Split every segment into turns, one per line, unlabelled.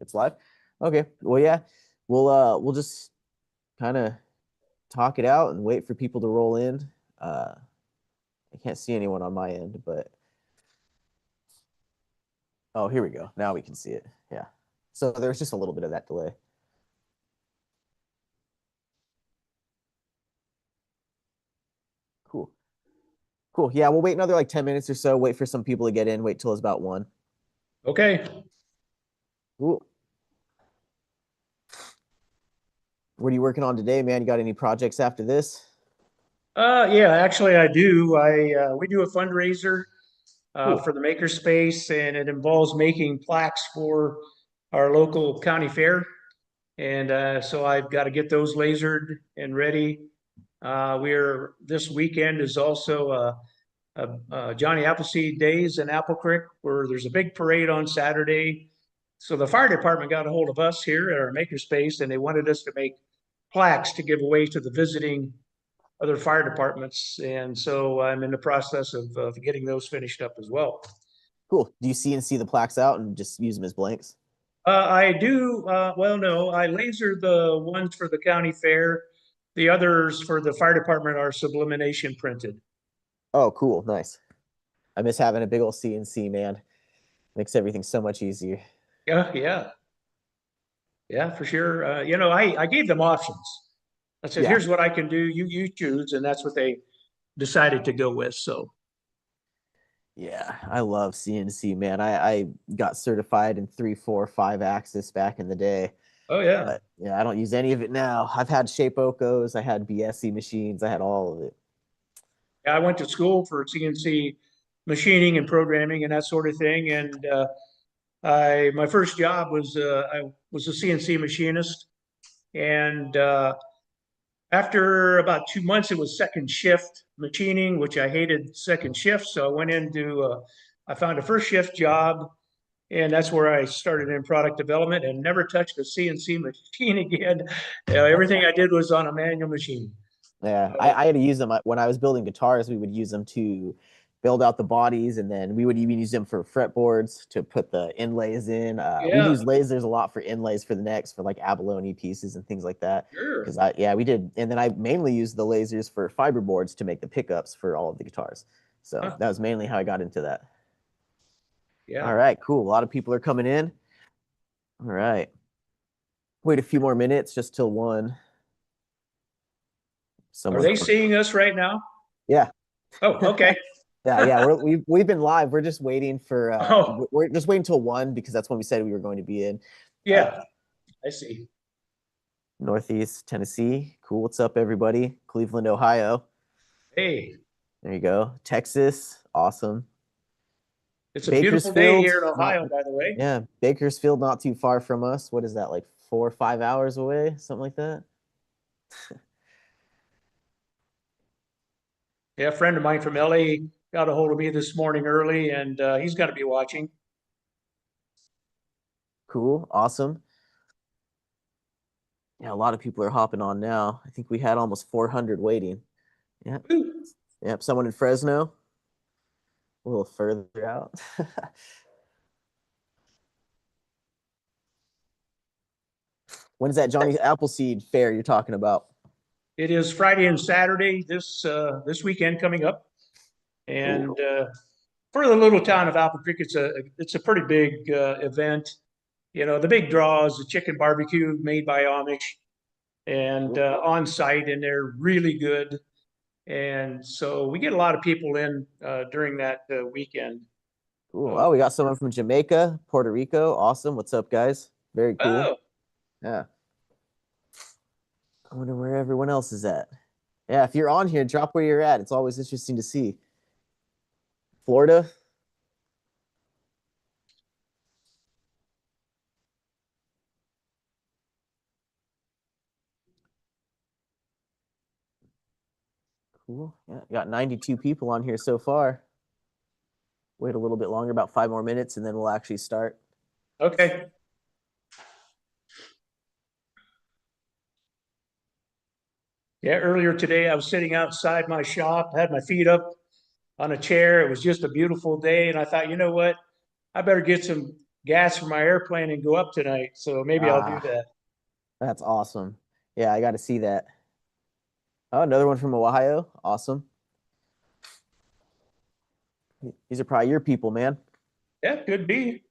It's live. Okay. Well, yeah, we'll just kind of talk it out and wait for people to roll in. I can't see anyone on my end, but oh, here we go. Now we can see it. Yeah. So there's just a little bit of that delay. Cool. Cool. Yeah, we'll wait another like 10 minutes or so, wait for some people to get in, wait till it's about one.
Okay.
Cool. What are you working on today, man? You got any projects after this?
Yeah, actually I do. We do a fundraiser
Cool.
for the Makerspace, and it involves making plaques for our local county fair. And so I've got to get those lasered and ready. We're this weekend is also Johnny Appleseed Days in Apple Creek, where there's a big parade on Saturday. So the fire department got a hold of us here at our Makerspace, and they wanted us to make plaques to give away to the visiting other fire departments. And so I'm in the process of getting those finished up as well.
Cool. Do you CNC the plaques out and just use them as blanks?
I do, well, no, I laser the ones for the county fair. The others for the fire department are sublimation printed.
Oh, cool. Nice. I miss having a big old CNC, man. Makes everything so much easier.
Yeah, yeah, yeah, for sure. I gave them options. I said,
Yeah.
here's what I can do. You choose. And that's what they decided to go with. So,
Yeah, I love CNC, man. I got certified in 3, 4, 5 axis back in the day,
oh, yeah.
but yeah, I don't use any of it now. I've had Shape Okos, I had BSC machines, I had all of it.
I went to school for CNC machining and programming and that sort of thing. And my first job was I was a CNC machinist, and after about 2 months, it was second shift machining, which I hated second shift. So I went into I found a first shift job, and that's where I started in product development and never touched a CNC machine again. Everything I did was on a manual machine.
Yeah,
Uh,
I had to use them when I was building guitars. We would use them to build out the bodies, and then we would even use them for fretboards to put the inlays in. We
yeah,
use lasers a lot for inlays for the necks for like abalone pieces and things like that.
sure.
Because yeah, we did, and then I mainly used the lasers for fiberboards to make the pickups for all of the guitars. So
Huh,
that was mainly how I got into that. All
yeah.
right, cool. A lot of people are coming in. All right, wait a few more minutes just till one.
Are
Someone's
they
coming.
seeing us right now?
Yeah.
Oh, okay.
Yeah, we've been live. We're just waiting for
Oh,
we're just waiting till one because that's when we said we were going to be in
yeah, I see.
Northeast Tennessee. Cool. What's up, everybody? Cleveland, Ohio.
Hey,
There you go. Texas, awesome.
it's a beautiful day
Bakersfield,
here in
not
Ohio, by the way.
yeah, Bakersfield, not too far from us. What is that, like 4 or 5 hours away, something like that?
Yeah, a friend of mine from LA got a hold of me this morning early, and he's going to be watching.
Cool, awesome. Yeah, a lot of people are hopping on now. I think we had almost 400 waiting. Yeah,
Woo.
yep. Someone in Fresno, a little further out. When is that Johnny Appleseed fair you're talking about?
It is Friday and Saturday this weekend coming up,
Cool.
and for the little town of Apple Creek, it's a pretty big event. You know, the big draw is the chicken barbecue made by Amish and
Cool.
on site, and they're really good. And so we get a lot of people in during that weekend.
Cool.
So,
Oh, we got someone from Jamaica, Puerto Rico. Awesome. What's up, guys? Very cool.
oh,
Yeah. I wonder where everyone else is at. Yeah, if you're on here, drop where you're at. It's always interesting to see. Florida. Cool. Yeah, got 92 people on here so far. Wait a little bit longer, about 5 more minutes, and then we'll actually start.
okay. Yeah, earlier today I was sitting outside my shop, had my feet up on a chair. It was just a beautiful day, and I thought, you know what? I better get some gas for my airplane and go up tonight. So maybe I'll do
Ah,
that.
that's awesome. Yeah, I got to see that. Oh, another one from Ohio. Awesome. These are probably your people, man.
Yeah, could be.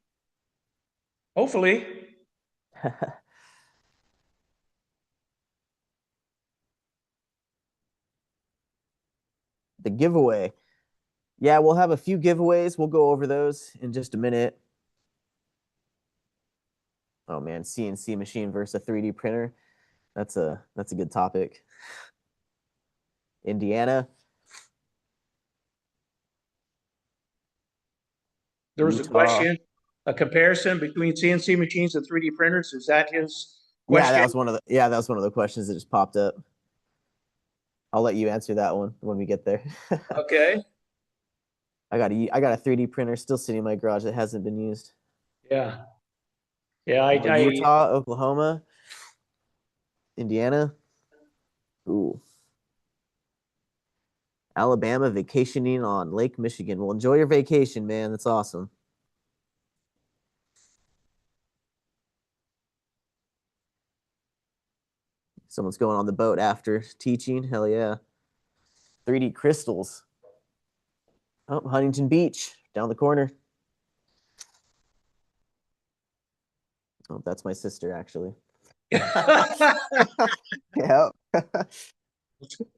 Hopefully.
The giveaway. Yeah, we'll have a few giveaways. We'll go over those in just a minute. Oh man, CNC machine versus a 3D printer. That's a good topic. Indiana,
There was a
Utah.
question, a comparison between CNC machines and 3D printers. Is that his
Yeah, that
question?
was one of the questions that just popped up. I'll let you answer that one when we get there.
Okay.
I got a 3D printer still sitting in my garage that hasn't been used.
Yeah. Yeah.
Oh, Utah, Oklahoma, Indiana. Ooh, Alabama vacationing on Lake Michigan. Well, enjoy your vacation, man. That's awesome. Someone's going on the boat after teaching. Hell yeah. 3D crystals. Oh, Huntington Beach down the corner. Oh, that's my sister actually. Yeah.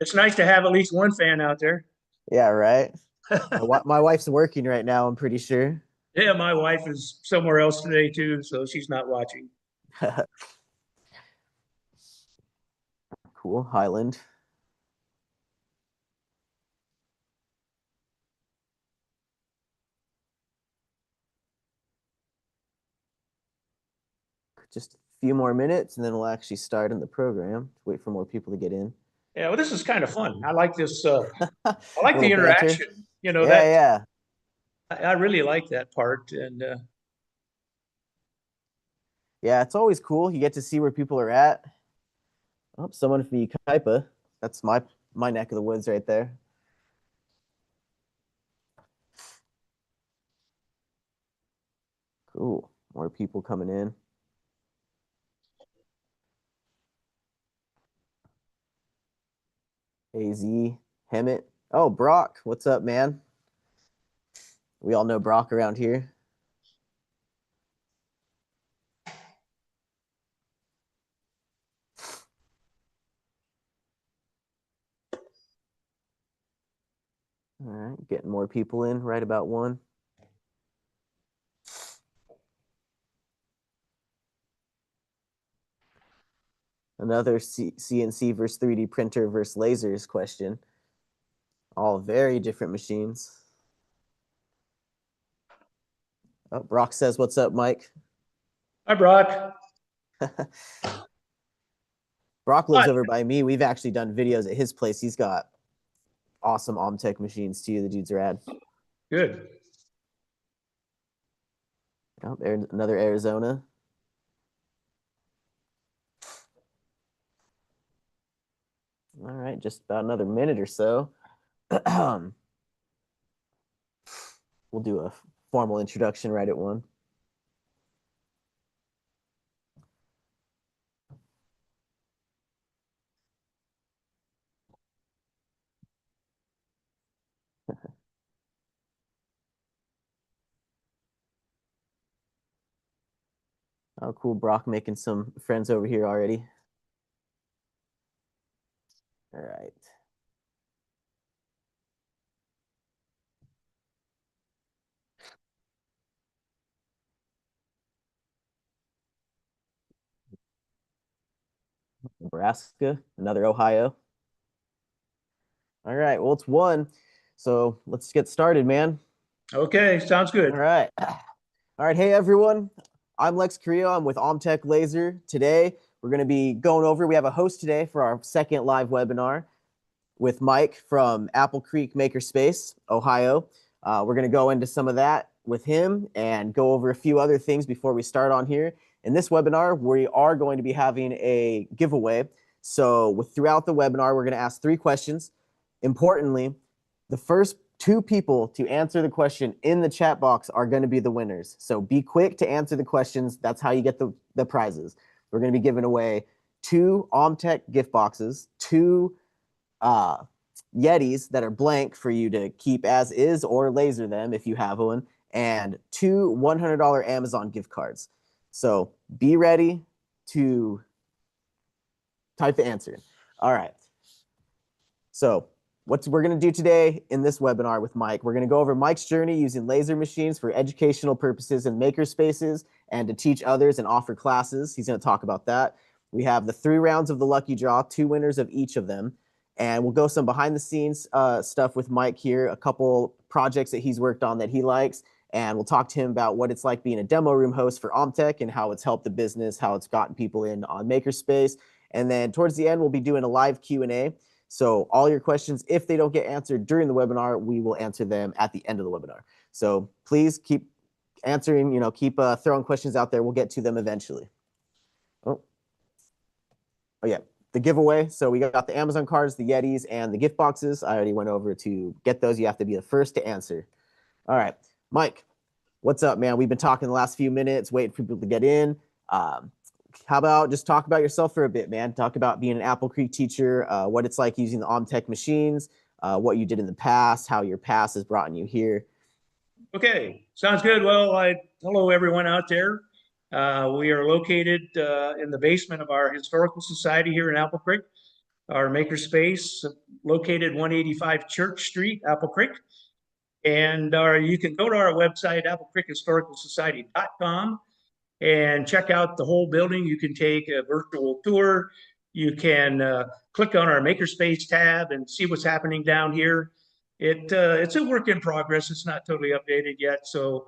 It's nice to have at least one fan out there.
Yeah, right. My wife's working right now, I'm pretty sure.
Yeah, my wife is somewhere else today too, so she's not watching.
Cool. Highland. Just a few more minutes and then we'll actually start in the program. Wait for more people to get in.
Yeah, well, this is kind of fun. I like this.
A
I like
little
the
banter.
interaction. You know
Yeah,
that
yeah.
I really like that part. And
Yeah, it's always cool. You get to see where people are at. Oh, someone from Ukaipa. That's my neck of the woods right there. Cool. More people coming in. AZ, Hemet. Oh, Brock. What's up, man? We all know Brock around here. All right, getting more people in right about one. Another CNC versus 3D printer versus lasers question. All very different machines. Oh, Brock says, "What's up, Mike?"
hi, Brock.
Brock lives
Hi.
over by me. We've actually done videos at his place. He's got awesome OMTech machines too. The dude's rad.
Good.
Oh, another Arizona. All right, just about another minute or so. We'll do a formal introduction right at one. Oh, cool. Brock making some friends over here already. All right. Nebraska, another Ohio. All right. Well, it's one. So let's get started, man.
Okay, sounds
All
good.
right. All right. Hey, everyone. I'm Lex Creo. I'm with OMTech Laser. Today, we're going to be going over, we have a host today for our second live webinar with Mike from Apple Creek Makerspace, Ohio. We're going to go into some of that with him and go over a few other things before we start on here. In this webinar, we are going to be having a giveaway. So throughout the webinar, we're going to ask 3 questions. Importantly, the first two people to answer the question in the chat box are going to be the winners. So be quick to answer the questions. That's how you get the prizes. We're going to be giving away 2 OMTech gift boxes, 2 Yetis that are blank for you to keep as is or laser them if you have one, and 2 $100 Amazon gift cards. So be ready to type the answer. All right. So what we're going to do today in this webinar with Mike, we're going to go over Mike's journey using laser machines for educational purposes and maker spaces and to teach others and offer classes. He's going to talk about that. We have the 3 rounds of the lucky draw, 2 winners of each of them. And we'll go some behind the scenes stuff with Mike here, a couple projects that he's worked on that he likes. And we'll talk to him about what it's like being a demo room host for OMTech and how it's helped the business, how it's gotten people in on Makerspace. And then towards the end, we'll be doing a live Q&A. So all your questions, if they don't get answered during the webinar, we will answer them at the end of the webinar. So please keep answering, keep throwing questions out there. We'll get to them eventually. Oh yeah, the giveaway. So we got the Amazon cards, the Yetis, and the gift boxes. I already went over to get those. You have to be the first to answer. All right, Mike, what's up, man? We've been talking the last few minutes, waiting for people to get in. How about just talk about yourself for a bit, man? Talk about being an Apple Creek teacher, what it's like using the OMTech machines, what you did in the past, how your past has brought you here.
Okay, sounds good. Well, hello everyone out there. We are located in the basement of our historical society here in Apple Creek. Our makerspace located 185 Church Street, Apple Creek. And you can go to our website, applecreekhistoricalsociety.com, and check out the whole building. You can take a virtual tour. You can click on our Makerspace tab and see what's happening down here. It's a work in progress. It's not totally updated yet. So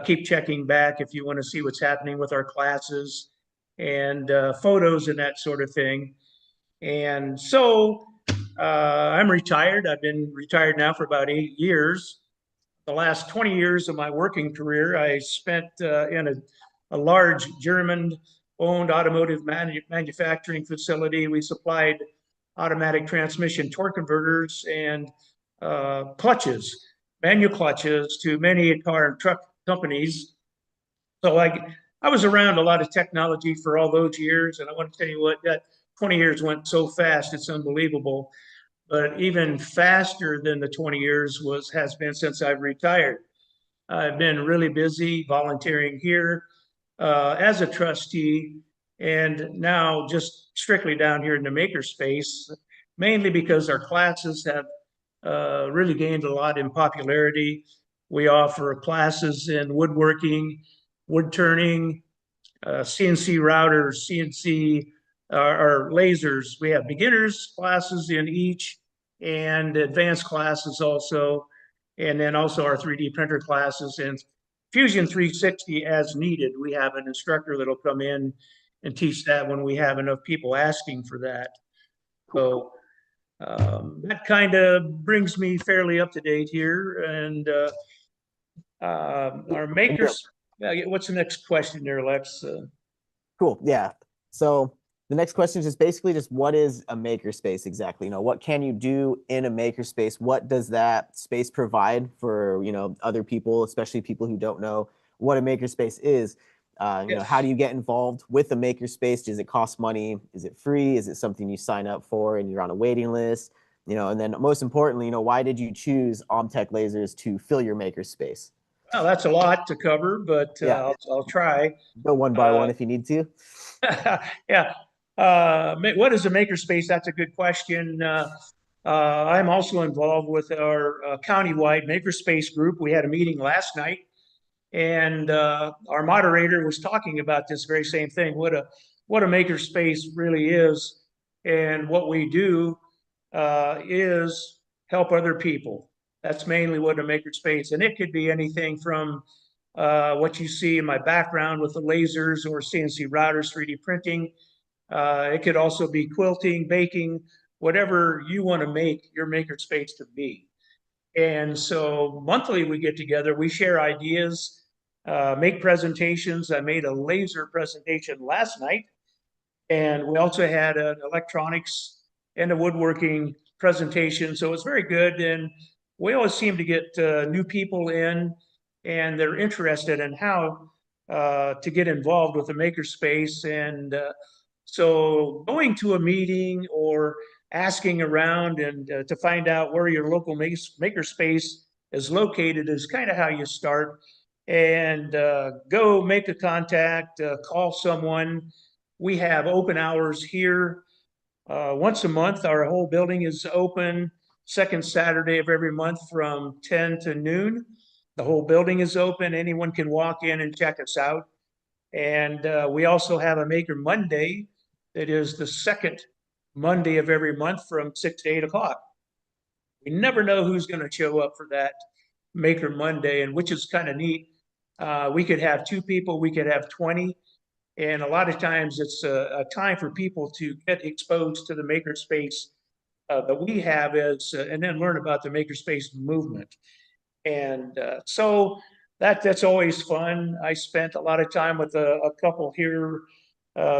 keep checking back if you want to see what's happening with our classes and photos and that sort of thing. And so I'm retired. I've been retired now for about 8 years. The last 20 years of my working career, I spent in a large German-owned automotive manufacturing facility. We supplied automatic transmission torque converters and clutches, manual clutches to many car and truck companies. So I was around a lot of technology for all those years, and I want to tell you what, that 20 years went so fast, it's unbelievable. But even faster than the 20 years has been since I've retired. I've been really busy volunteering here as a trustee, and now just strictly down here in the makerspace, mainly because our classes have really gained a lot in popularity. We offer classes in woodworking, wood turning, CNC routers, CNC or lasers. We have beginners classes in each and advanced classes also. And then also our 3D printer classes and Fusion 360 as needed. We have an instructor that'll come in and teach that when we have enough people asking for that. So that kind of brings me fairly up to date here. And our makers, what's the next question there, Lex?
Cool. Yeah. So the next question is just basically just what is a makerspace exactly? What can you do in a makerspace? What does that space provide for, other people, especially people who don't know what a makerspace is?
Yes.
How do you get involved with a makerspace? Does it cost money? Is it free? Is it something you sign up for and you're on a waiting list? And then most importantly, why did you choose OMTech lasers to fill your makerspace?
Well, that's a lot to cover, but
Yeah.
I'll try.
Go one by one if you need to.
Yeah. What is a makerspace? That's a good question. I'm also involved with our countywide makerspace group. We had a meeting last night, and our moderator was talking about this very same thing. What a makerspace really is, and what we do is help other people. That's mainly what a makerspace, and it could be anything from what you see in my background with the lasers or CNC routers, 3D printing. It could also be quilting, baking, whatever you want to make your makerspace to be. And so monthly we get together, we share ideas, make presentations. I made a laser presentation last night, and we also had an electronics and a woodworking presentation. So it's very good. And we always seem to get new people in, and they're interested in how to get involved with the makerspace. And so going to a meeting or asking around and to find out where your local makerspace is located is kind of how you start. And go make a contact, call someone. We have open hours here once a month. Our whole building is open second Saturday of every month from 10 to noon. The whole building is open. Anyone can walk in and check us out. And we also have a Maker Monday that is the second Monday of every month from 6 to 8 o'clock. We never know who's going to show up for that Maker Monday, and which is kind of neat. We could have 2 people, we could have 20. And a lot of times it's a time for people to get exposed to the makerspace that we have and then learn about the makerspace movement. And so that's always fun. I spent a lot of time with a couple here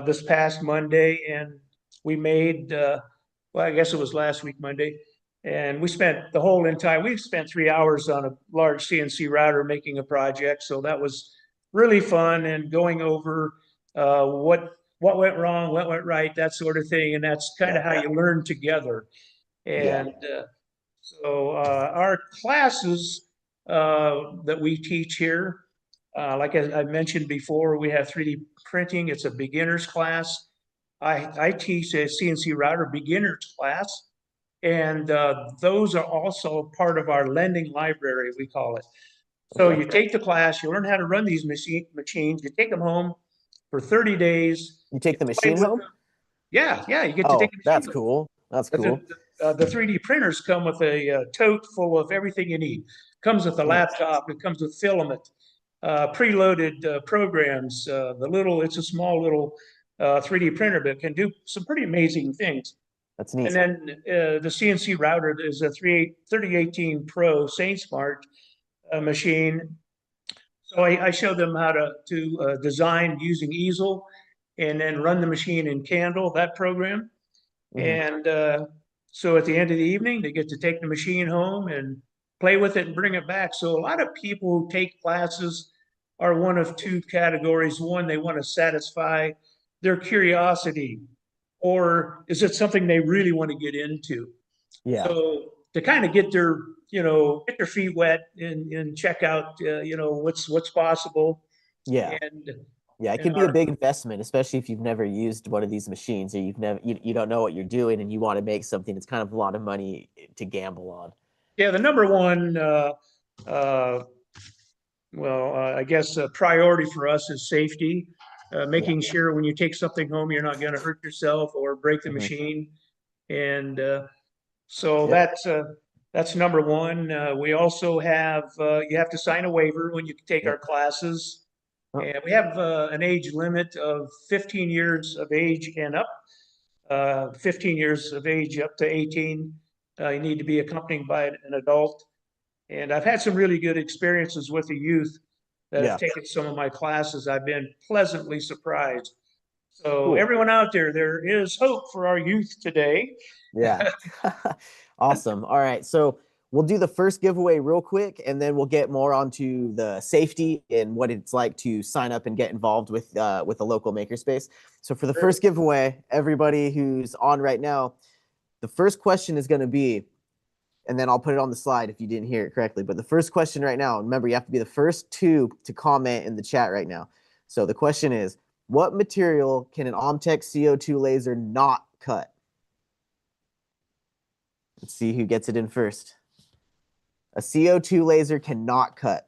this past Monday, and we made, well, I guess it was last week, Monday. And we spent we spent 3 hours on a large CNC router making a project. So that was really fun, and going over what went wrong, what went right, that sort of thing. And that's kind
Yeah.
of how you learn together.
Yeah.
And so our classes that we teach here, like I mentioned before, we have 3D printing. It's a beginner's class. I teach a CNC router beginner's class, and those are also part of our lending library, we call it. So
Okay.
you take the class, you learn how to run these machines, you take them home for 30 days,
You
you
take the
play
machine
with
home?
them. Yeah, you get to take
Oh,
the machine
that's
home.
cool. That's
The,
cool.
the 3D printers come with a tote full of everything you need. Comes with a
Nice.
laptop. It comes with filament, preloaded programs. It's a small little 3D printer, but it can do some pretty amazing things.
That's
And
neat.
then the CNC router is a 3018 Pro SaintSmart machine. So I show them how to design using easel, and then run the machine in Candle, that program.
Hmm.
And so at the end of the evening, they get to take the machine home and play with it and bring it back. So a lot of people who take classes are one of two categories. One, they want to satisfy their curiosity, or is it something they really want to get into?
Yeah.
So to kind of get their feet wet and check out, what's possible.
Yeah.
And
Yeah, it
and
can be a
our
big investment, especially if you've never used one of these machines or you don't know what you're doing and you want to make something. It's kind of a lot of money to gamble on.
Yeah, the number one uh, I guess a priority for us is safety,
Yeah.
making sure when you take something home, you're not going to hurt yourself or break the
Hmm.
machine. And so
Yep.
that's number one. We also have you have to sign a waiver when you take our
Yep.
classes,
Oh,
and we have an age limit of 15 years of age and up. 15 years of age up to 18. You need to be accompanied by an adult. And I've had some really good experiences with the youth that have
yeah.
taken some of my classes. I've been pleasantly surprised. So
Cool.
everyone out there, there is hope for our youth today.
Yeah. Awesome. All right. So we'll do the first giveaway real quick, and then we'll get more onto the safety and what it's like to sign up and get involved with a local makerspace. So for the first giveaway, everybody who's on right now, the first question is going to be, and then I'll put it on the slide if you didn't hear it correctly. But the first question right now, remember, you have to be the first two to comment in the chat right now. So the question is, what material can an OMTech CO2 laser not cut? Let's see who gets it in first. A CO2 laser cannot cut.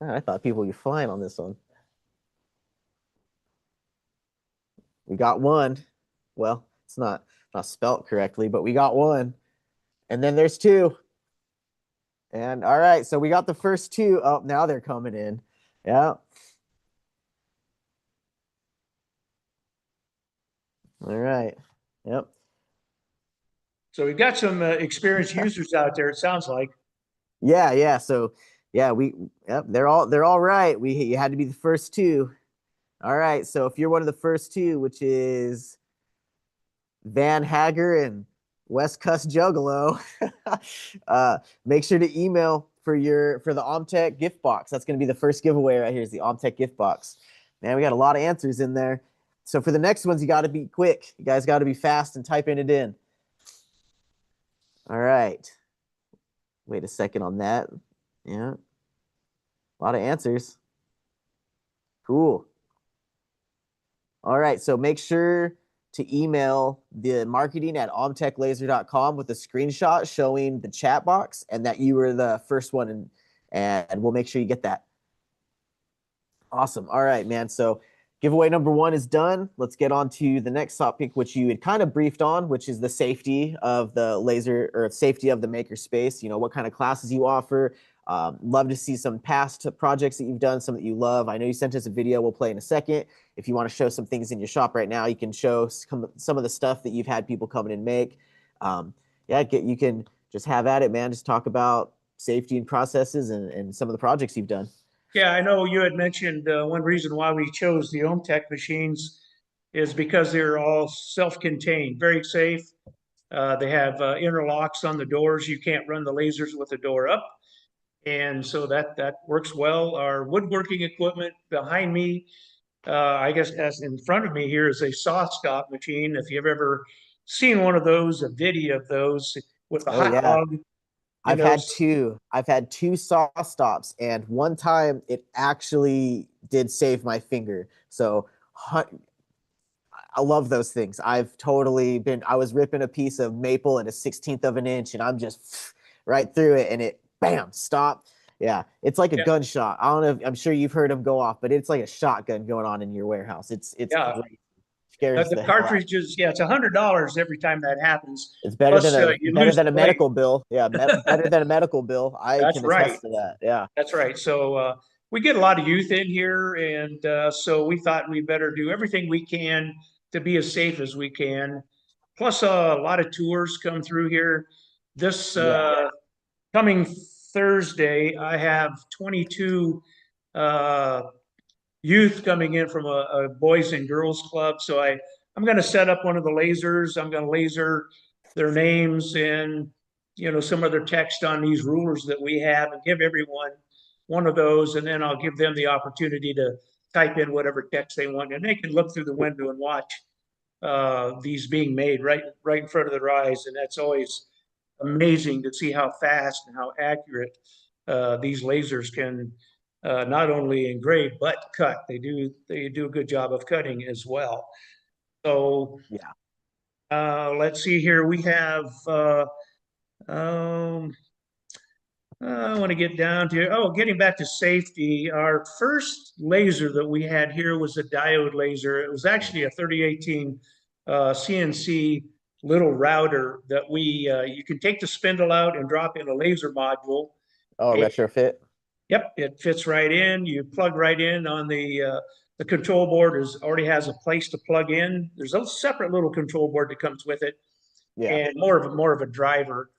Oh, I thought people would be flying on this one. We got one. Well, it's not spelt correctly, but we got one. And then there's two. And all right, so we got the first two. Oh, now they're coming in. Yeah. All right. Yep.
So we've got some experienced users out there, it sounds like.
Yeah, yeah. So yeah, yep, they're all right. You had to be the first two. All right. So if you're one of the first two, which is Van Hager and West Coast Juggalo. Make sure to email for the OMTech gift box. That's going to be the first giveaway right here is the OMTech gift box. Man, we got a lot of answers in there. So for the next ones, you got to be quick. You guys got to be fast and typing it in. All right. Wait a second on that. Yeah. A lot of answers. Cool. All right. So make sure to email the marketing at omtechlaser.com with a screenshot showing the chat box and that you were the first one, and we'll make sure you get that. Awesome. All right, man. So giveaway number one is done. Let's get on to the next topic, which you had kind of briefed on, which is the safety of the laser or safety of the makerspace. You know, what kind of classes you offer. Love to see some past projects that you've done, some that you love. I know you sent us a video we'll play in a second. If you want to show some things in your shop right now, you can show some of the stuff that you've had people come in and make. Yeah, you can just have at it, man. Just talk about safety and processes and some of the projects you've done.
Yeah, I know you had mentioned one reason why we chose the OMTech machines is because they're all self-contained, very safe. They have interlocks on the doors. You can't run the lasers with the door up. And so that works well. Our woodworking equipment behind me, I guess as in front of me here is a saw stop machine. If you've ever seen one of those, a video of those with the
Oh
hot
yeah.
dog, you
I've
know,
had two. I've had two saw stops, and one time it actually did save my finger. So I love those things. I was ripping a piece of maple at a 16th of an inch, and I'm just right through it, and it, bam, stop. Yeah, it's like a
yeah,
gunshot. I don't know. I'm sure you've heard them go off, but it's like a shotgun going on in your warehouse. It's
yeah.
great. Scares
The
the hell out.
cartridges, yeah, it's $100 every time that happens.
It's
Plus, you
better
lose
than
the
a
blade.
medical bill. Yeah, better than a medical bill. I
That's
can
right.
attest to that. Yeah.
That's right. So we get a lot of youth in here, and so we thought we better do everything we can to be as safe as we can. Plus, a lot of tours come through here. This
Yeah.
coming Thursday, I have 22 uh, youth coming in from a boys and girls club. So I'm going to set up one of the lasers. I'm going to laser their names and some of their text on these rulers that we have, and give everyone one of those, and then I'll give them the opportunity to type in whatever text they want, and they can look through the window and watch these being made right in front of their eyes, and that's always amazing to see how fast and how accurate these lasers can not only engrave but cut. They do a good job of cutting as well. So
Yeah.
let's see here. We have. Um, I want to get down to getting back to safety. Our first laser that we had here was a diode laser. It was actually a 3018 CNC little router that you can take the spindle out and drop in a laser module.
Oh,
And,
retrofit.
yep, it fits right in. You plug right in on the control board already has a place to plug in. There's a separate little control board that comes with it,
Yeah.
and more of a driver.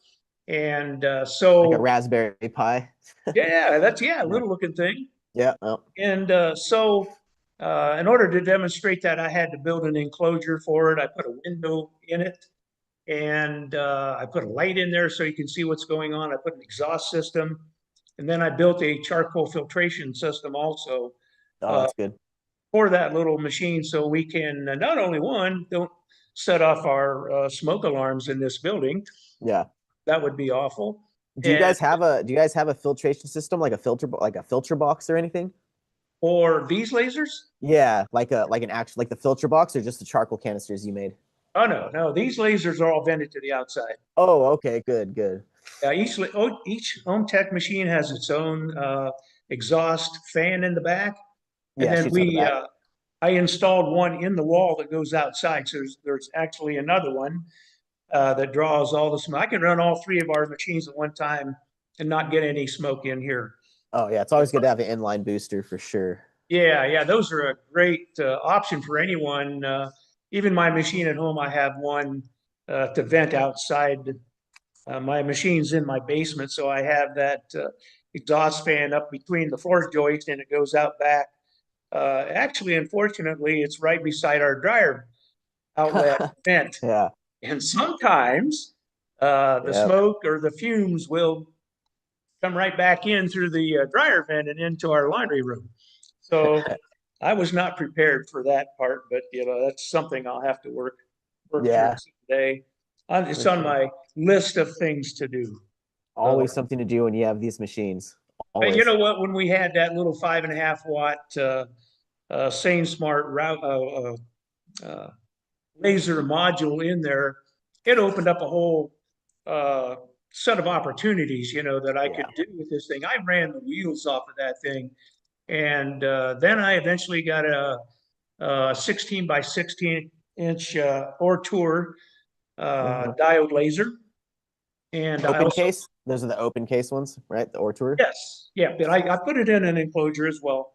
And
Like a
so
Raspberry Pi.
yeah, a
Yeah.
little looking thing.
Yeah. Oh.
And in order to demonstrate that, I had to build an enclosure for it. I put a window in it, and I put a light in there so you can see what's going on. I put an exhaust system, and then I built a charcoal filtration system also
Oh,
uh,
that's good.
for that little machine, so we can not only don't set off our smoke alarms in this building.
Yeah.
That would be awful. And
Do you guys have a filtration system like a filter box or anything?
for these lasers,
Yeah, like an actual like the filter box or just the charcoal canisters you made?
oh no, these lasers are all vented to the outside.
Oh, okay, good, good.
Each OMTech machine has its own exhaust fan in the back, and
Yeah,
then
shoots out the back.
I installed one in the wall that goes outside. So there's actually another one that draws all the smoke. I can run all three of our machines at one time and not get any smoke in here.
Oh yeah, it's always good to have an inline booster for sure.
Yeah, those are a great option for anyone. Even my machine at home, I have one to vent outside. My machine's in my basement, so I have that exhaust fan up between the floor joists, and it goes out back. Actually, unfortunately, it's right beside our dryer outlet vent.
Yeah.
And sometimes The
Yep.
smoke or the fumes will come right back in through the dryer vent and into our laundry room. So I was not prepared for that part, but that's something I'll have to work through
Yeah,
today. It's
for
on
sure.
my list of things to do. Uh,
Always something to do when you have these machines.
you
Always.
know what? When we had that little 5.5 watt Sane Smart uh, laser module in there, it opened up a whole uh, set of opportunities, that I could
Yeah.
do with this thing. I ran the wheels off of that thing. And then I eventually got a 16 by 16-inch Ortour
Hmm.
diode laser. And I
Open
also,
case. Those are the open case ones, right? The Ortour.
yes, yeah, but I put it in an enclosure as well.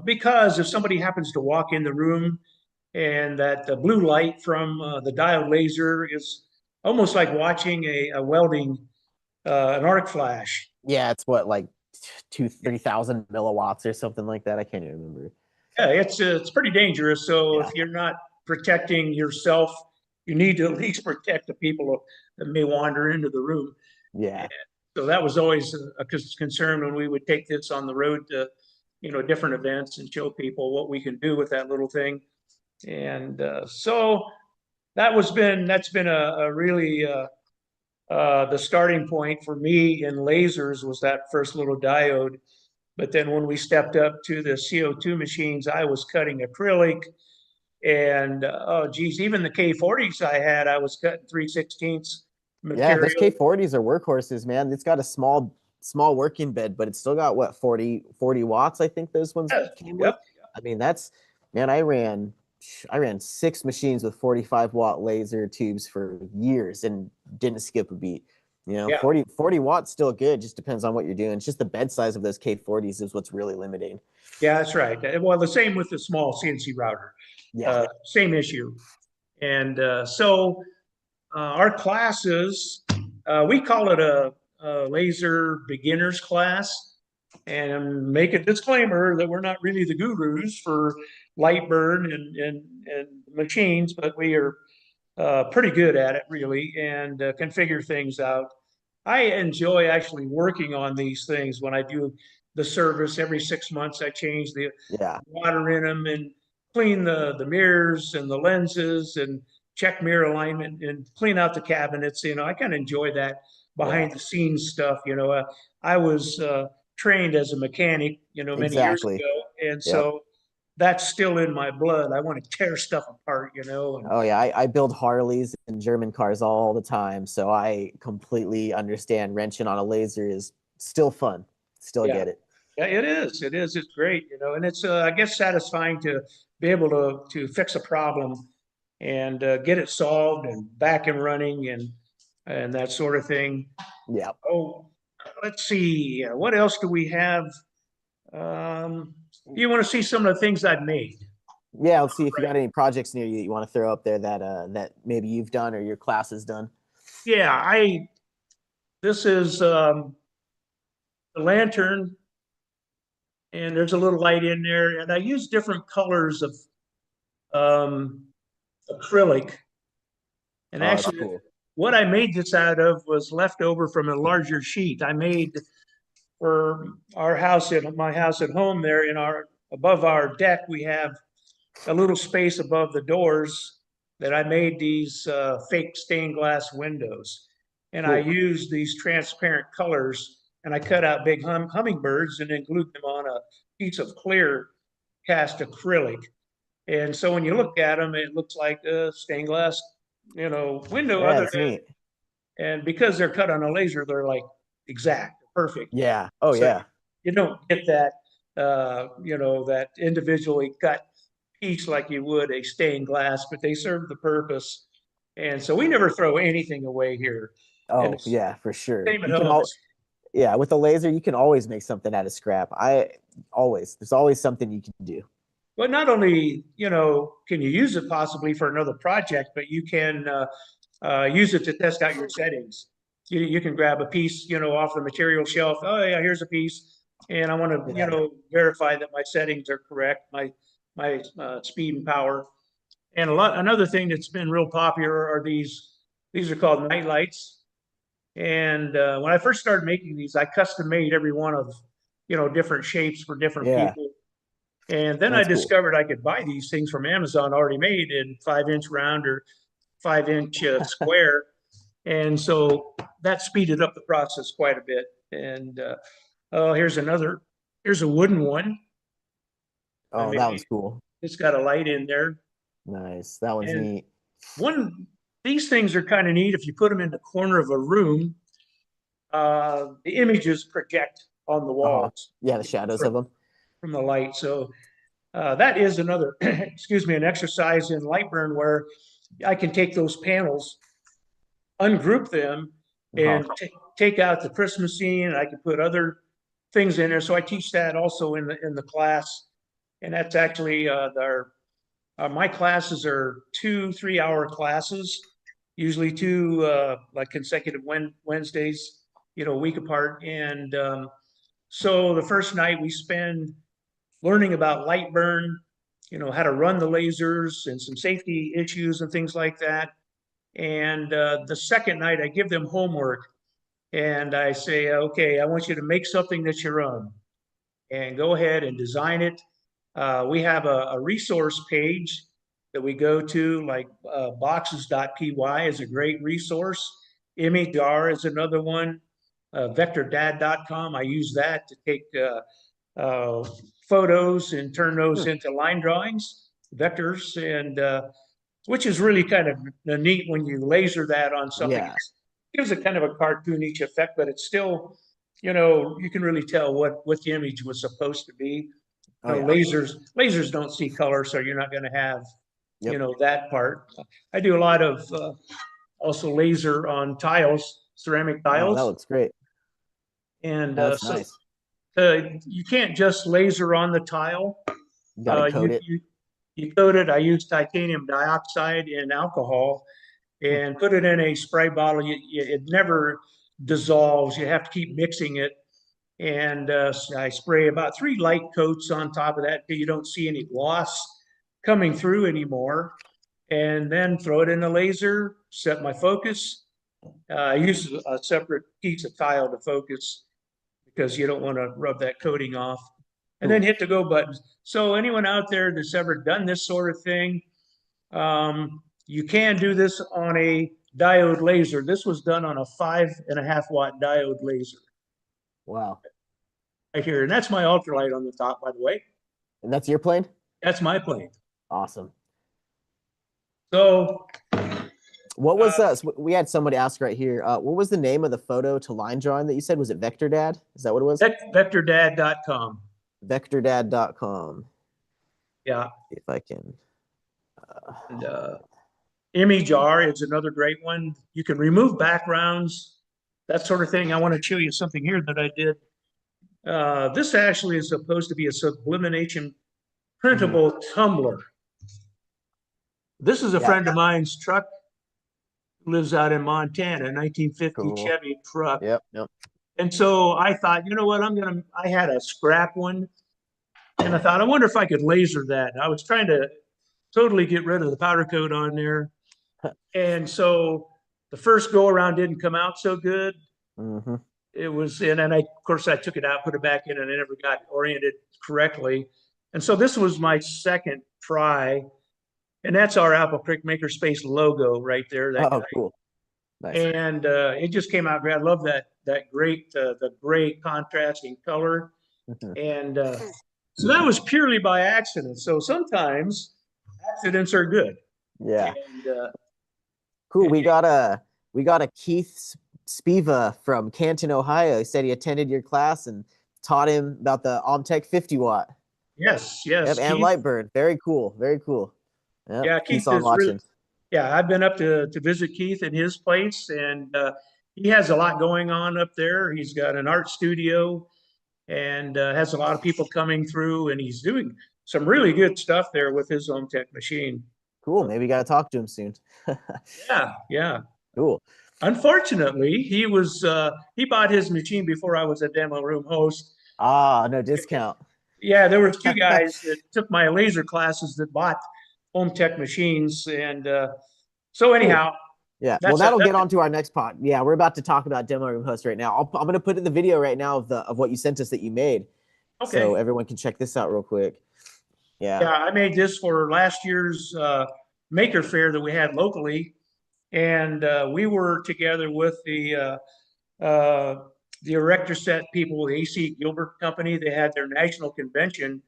Because if somebody happens to walk in the room and that the blue light from the diode laser is almost like watching a welding, an arc flash.
Yeah, it's what, like 3,000 milliwatts or something like that. I can't even remember.
Yeah, it's pretty dangerous. So
Yeah.
if you're not protecting yourself, you need to at least protect the people that may wander into the room. And
Yeah.
so that was always a concern when we would take this on the road to, different events and show people what we can do with that little thing. And so that's been a really the starting point for me in lasers was that first little diode. But then when we stepped up to the CO2 machines, I was cutting acrylic and oh geez, even the K40s I had, I was cutting 3/16
Yeah, those
material.
K40s are workhorses, man. It's got a small working bed, but it's still got what, 40 watts, I think those ones
Yeah,
came with.
yep.
I mean, that's man, I ran 6 machines with 45-watt laser tubes for years and didn't skip a beat.
Yeah.
40 watts still good, just depends on what you're doing. It's just the bed size of those K40s is what's really limiting.
Yeah, that's right. Well, the same with the small CNC router.
Yeah.
Same issue. And so our classes, we call it a laser beginners class. And make a disclaimer that we're not really the gurus for light burn and machines, but we are pretty good at it really and can figure things out. I enjoy actually working on these things when I do the service every 6 months. I change the
Yeah.
water in them and clean the mirrors and the lenses and check mirror alignment and clean out the cabinets. I kind of enjoy that
Yeah.
behind the scenes stuff. I was trained as a mechanic, many years
Exactly.
ago, and
Yep.
so that's still in my blood. I want to tear stuff apart, and
Oh yeah, I build Harleys and German cars all the time, so I completely understand wrenching on a laser is still fun. Still
yeah.
get it.
Yeah, it is. It is. It's great, and it's I guess satisfying to be able to fix a problem and get it solved and back and running and that sort of thing.
Yeah.
Oh, let's see. What else do we have? You want to see some of the things I've made?
Yeah, let's see if you got any projects near you want to throw up there that maybe you've done or your class has done.
Yeah, I. This is the lantern, and there's a little light in there, and I use different colors of um, acrylic. And
Oh, that's
actually,
cool.
what I made this out of was left over from a larger sheet. I made for our house at my house at home there in our above our deck, we have a little space above the doors that I made these fake stained glass windows. And I
Cool.
used these transparent colors and I cut out big hummingbirds and then glued them on a piece of clear cast acrylic. And so when you look at them, it looks like a stained glass, window
Yeah,
other
it's neat.
and because they're cut on a laser, they're like exact, perfect.
Yeah. Oh
So
yeah.
you don't get that, that individually cut piece like you would a stained glass, but they serve the purpose. And so we never throw anything away here. And
Oh
it's
yeah, for sure.
same at
You can
home.
all Yeah, with the laser you can always make something out of scrap. There's always something you can do.
Well, not only, can you use it possibly for another project, but you can use it to test out your settings. You can grab a piece, off the material shelf. Oh yeah, here's a piece, and I want to,
Yeah.
verify that my settings are correct, my speed and power. And another thing that's been real popular are these These are called night lights. And when I first started making these, I custom made every one of, different shapes for different
Yeah,
people. And then I
that's cool.
discovered I could buy these things from Amazon already made in 5-inch round or 5-inch square. And so that speeded up the process quite a bit. And oh, here's a wooden one. I
Oh,
mean,
that was cool.
it's got a light in there.
Nice. That one's
And
neat.
one, these things are kind of neat. If you put them in the corner of a room, the images project on the
Uh-huh.
walls
Yeah, the shadows of them.
from the light. So that is another, excuse me, an exercise in light burn where I can take those panels, ungroup them,
Uh-huh.
and take out the Christmas scene. I can put other things in there. So I teach that also in the class, and that's actually my classes are 2 3 hour classes, usually two like consecutive Wednesdays, a week apart. And so the first night we spend learning about light burn, how to run the lasers and some safety issues and things like that. And the second night I give them homework and I say, okay, I want you to make something that's your own and go ahead and design it. We have a resource page that we go to, like boxes.py is a great resource. ImageR is another one. Vectordad.com, I use that to take uh, photos and turn those
Hmm.
into line drawings, vectors, and which is really kind of neat when you laser that on something. It
Yeah.
gives a kind of a cartoonish effect, but it's still, you can really tell what the image was supposed to be.
Oh yeah.
Lasers don't see color, so you're not going to have,
Yep.
that part. I do a lot of also laser on tiles, ceramic
Oh, that
tiles,
looks great.
and
That's
so
nice.
you can't just laser on the tile.
You got to
You,
code it.
you coat it. I use titanium dioxide in alcohol
Hmm.
and put it in a spray bottle. It never dissolves. You have to keep mixing it. And I spray about 3 light coats on top of that until you don't see any gloss coming through anymore. And then throw it in the laser, set my focus. I use a separate piece of tile to focus because you don't want to rub that coating off. And then
Cool.
hit the go button. So anyone out there that's ever done this sort of thing, you can do this on a diode laser. This was done on a 5.5 watt diode laser
Wow.
right here. And that's my ultralight on the top, by the way.
And that's your plane?
That's my plane.
Awesome.
So
What was
uh,
so we had somebody ask right here. What was the name of the photo to line drawing that you said? Was it Vector Dad? Is that what it was?
vectordad.com.
Vectordad.com.
Yeah.
See if I can. Uh,
And ImageR is another great one. You can remove backgrounds, that sort of thing. I want to show you something here that I did. This actually is supposed to be a sublimation
mhm.
printable tumbler. This is a
Yeah.
friend of mine's truck who lives out in Montana, 1950
Cool.
Chevy truck.
Yep. Yep.
And so I thought, you know what, I had a scrap one and I thought, I wonder if I could laser that. I was trying to totally get rid of the powder coat on there. And so the first go around didn't come out so good.
Hmm.
It was, and then of course, I took it out, put it back in, and I never got oriented correctly. And so this was my second try. And that's our Apple Creek Makerspace logo right there, that
Oh,
guy.
cool. Nice.
And it just came out great. I love that great the gray contrasting color.
Mhm.
And so that was purely by accident. So sometimes accidents are good.
Yeah.
And
Cool. We got a Keith Spiva from Canton, Ohio. He said he attended your class and taught him about the OMTech 50 watt.
yes,
Yep,
yes,
and
Keith.
Lightburn. Very cool. Very cool. Yep.
Yeah,
Keith's
Keith
on
is really,
watching.
yeah, I've been up to visit Keith in his place, and he has a lot going on up there. He's got an art studio and has a lot of people coming through, and he's doing some really good stuff there with his OMTech machine.
Cool. Maybe we got to talk to him soon.
Yeah, yeah.
Cool.
Unfortunately, he bought his machine before I was a demo room host.
Ah, no discount.
Yeah, there was two guys that took my laser classes that bought OMTech machines, and so
Cool.
anyhow,
Yeah. Well,
That's a
that'll get
that's a,
on to our next pod. Yeah, we're about to talk about demo room host right now. I'm going to put in the video right now of what you sent us that you made, so
okay.
everyone can check this out real quick. Yeah.
Yeah, I made this for last year's Maker Fair that we had locally, and we were together with uh, the erector set people, the AC Gilbert Company. They had their national convention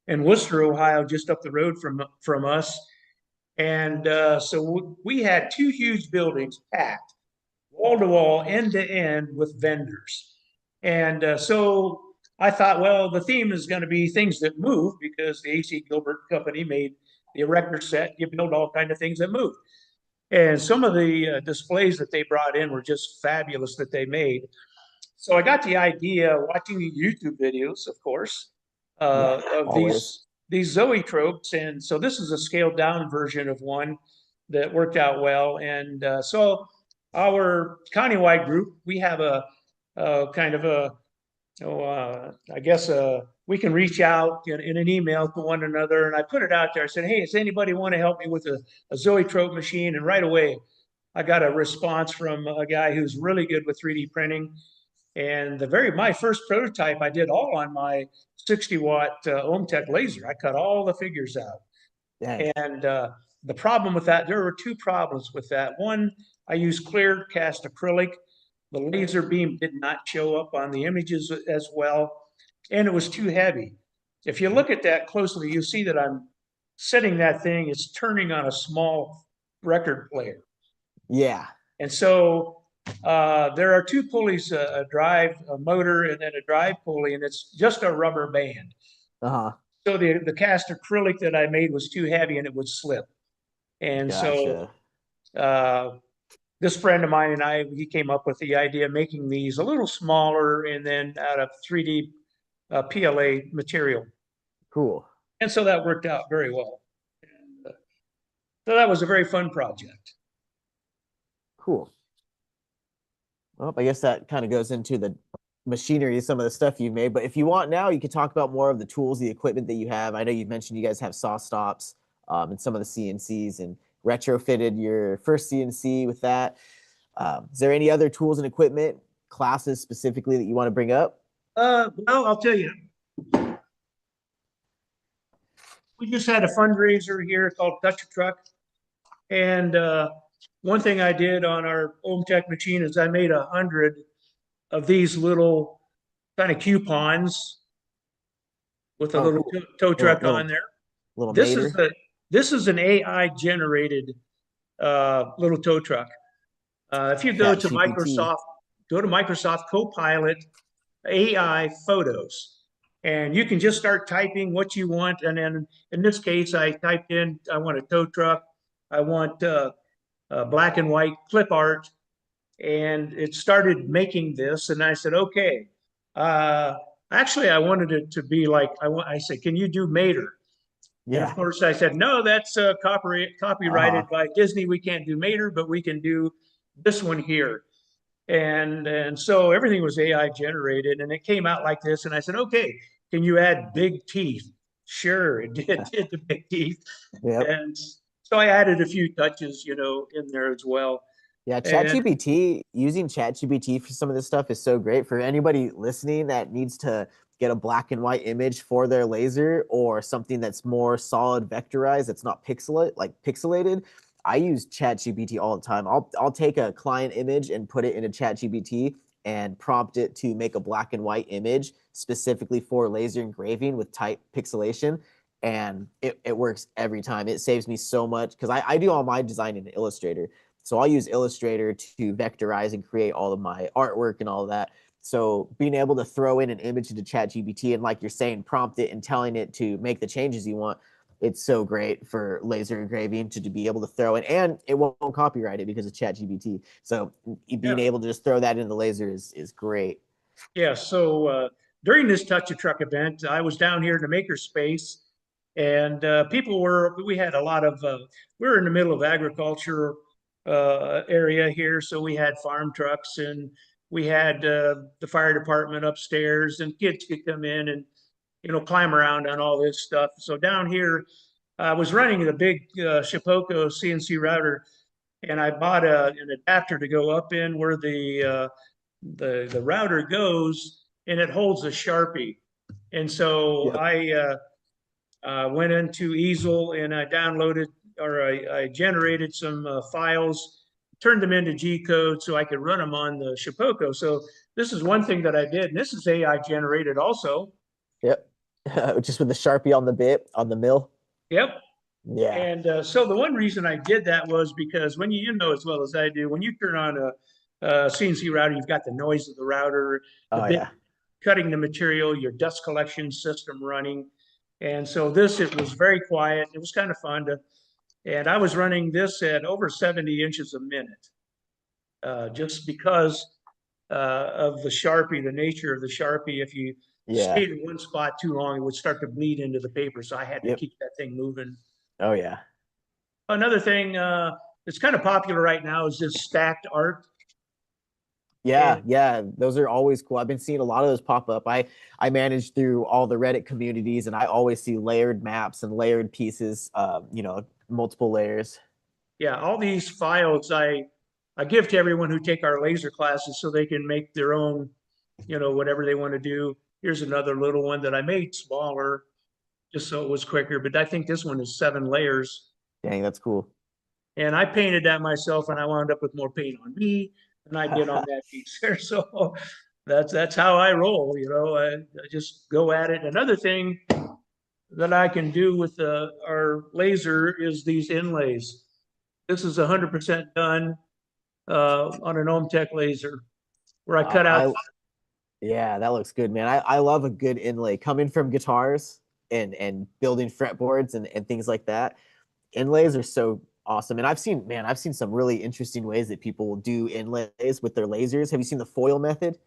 in Worcester, Ohio, just up the road from us. And so we had two huge buildings packed, wall to wall, end to end with vendors. And so I thought, well, the theme is going to be things that move because the AC Gilbert Company made the erector set. You build all kinds of things that move. And some of the displays that they brought in were just fabulous that they made. So I got the idea watching the YouTube videos, of course,
Yeah.
of
Always.
these zoetropes, and so this is a scaled down version of one that worked out well. And so our countywide group, we have a kind of a, I guess we can reach out in an email to one another. And I put it out there. I said, hey, does anybody want to help me with a zoetrope machine? And right away, I got a response from a guy who's really good with 3D printing. And my first prototype I did all on my 60-watt OMTech laser. I cut all the figures out.
Dang.
And the problem with that, there were two problems with that. One, I used clear cast acrylic. The laser beam did not show up on the images as well, and it was too heavy. If you look at that closely, you see that I'm setting that thing, it's turning on a small record player.
Yeah.
And so there are two pulleys, a drive, a motor, and then a drive pulley, and it's just a rubber band.
Uh-huh.
So the cast acrylic that I made was too heavy and it would slip. And so
Gotcha.
uh, this friend of mine and he came up with the idea of making these a little smaller and then out of 3D PLA material.
Cool.
And so that worked out very well. And, so that was a very fun project.
Cool. Well, I guess that kind of goes into the machinery, some of the stuff you made. But if you want now, you can talk about more of the tools, the equipment that you have. I know you mentioned you guys have saw stops and some of the CNCs and retrofitted your first CNC with that. Is there any other tools and equipment classes specifically that you want to bring up?
Well, I'll tell you, we just had a fundraiser here called Touch a Truck. And one thing I did on our OMTech machine is I made 100 of these little kind of coupons with a
Oh,
little
cool.
tow
Little
truck on
little
there.
little
This is
mater.
the this is an AI generated little tow truck. If you
Chat GPT.
Go to Microsoft Copilot AI photos, and you can just start typing what you want. And then in this case, I typed in I want a tow truck, I want black and white clip art, and it started making this. And I said, okay. Uh, Actually, I wanted it to be like I said, can you do Mater? And of
Yeah.
course, I said, no, that's copyrighted
Uh-huh.
by Disney. We can't do Mater, but we can do this one here. And so everything was AI generated, and it came out like this. And I said, okay, can you add big teeth? Sure, it did the big teeth.
Yep.
And so I added a few touches, in there as well.
Yeah,
And
ChatGPT, using ChatGPT for some of this stuff is so great for anybody listening that needs to get a black and white image for their laser or something that's more solid vectorized, that's not pixelated. I use ChatGPT all the time. I'll take a client image and put it into ChatGPT and prompt it to make a black and white image specifically for laser engraving with tight pixelation. And it works every time. It saves me so much because I do all my design in Illustrator. So I'll use Illustrator to vectorize and create all of my artwork and all of that. So being able to throw in an image into ChatGPT and, like you're saying, prompt it and telling it to make the changes you want, it's so great for laser engraving to be able to throw in, and it won't copyright it because of ChatGPT. So
yeah,
being able to just throw that in the laser is great.
yeah. So during this Touch a Truck event, I was down here in the Makerspace, and we had a lot of, we were in the middle of agriculture area here. So we had farm trucks, and we had the fire department upstairs, and kids could come in and, climb around on all this stuff. So down here, I was running the big Shipoko CNC router and I bought an adapter to go up in where the router goes, and it holds a Sharpie. And so
Yep.
I went into Easel and I downloaded or I generated some files, turned them into G code so I could run them on the Shapoko. So this is one thing that I did, and this is AI generated also.
Yep. Just with the Sharpie on the bit on the mill.
Yep.
Yeah.
And so the one reason I did that was because when you know as well as I do, when you turn on a CNC router, you've got the noise of the router, the
Oh
bit
yeah.
cutting the material, your dust collection system running. And so this, it was very quiet. It was kind of fun to, and I was running this at over 70 inches a minute, just because of the Sharpie, the nature of the Sharpie. If you
Yeah.
stayed in one spot too long, it would start to bleed into the paper. So I had to
Yep.
keep that thing moving.
Oh yeah.
Another thing that's kind of popular right now is this stacked art.
Yeah,
And
yeah, those are always cool. I've been seeing a lot of those pop up. I manage through all the Reddit communities, and I always see layered maps and layered pieces. Multiple layers.
yeah, all these files I give to everyone who take our laser classes so they can make their own, whatever they want to do. Here's another little one that I made smaller just so it was quicker. But I think this one is 7 layers.
Dang, that's cool.
And I painted that myself, and I wound up with more paint on me than I did on that piece there. So that's how I roll. I just go at it. Another thing that I can do with our laser is these inlays. This is 100% done on an OMTech laser, where I cut out.
I Yeah, that looks good, man. I love a good inlay coming from guitars and building fretboards and things like that. Inlays are so awesome. And I've seen some really interesting ways that people will do inlays with their lasers. Have you seen the foil method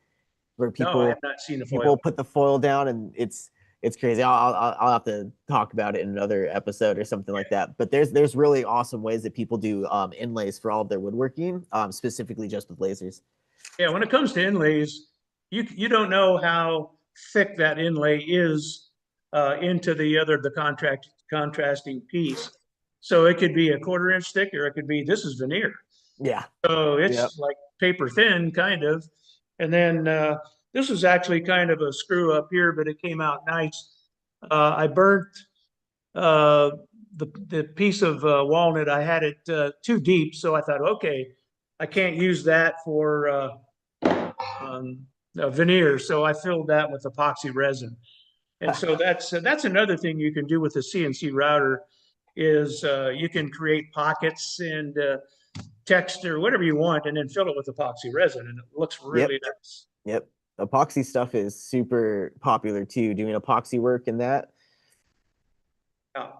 where
No, I have not seen the foil.
people put the foil down and it's crazy. I'll have to talk about it in another episode or something like that. But there's really awesome ways that people do inlays for all of their woodworking, specifically just with lasers.
Yeah, when it comes to inlays, you don't know how thick that inlay is into the contrasting piece. So it could be a 1/4 inch thick, or it could be this is veneer.
Yeah.
So
Yep.
it's like paper thin, kind of. And then this was actually kind of a screw up here, but it came out nice. I burnt uh, the piece of walnut. I had it too deep, so I thought, okay, I can't use that for veneer. So I filled that with epoxy resin. And so that's another thing you can do with the CNC router is you can create pockets and text or whatever you want, and then fill it with epoxy resin, and it looks
Yep.
really nice.
Yep. Epoxy stuff is super popular too, doing epoxy work and that.
Yeah.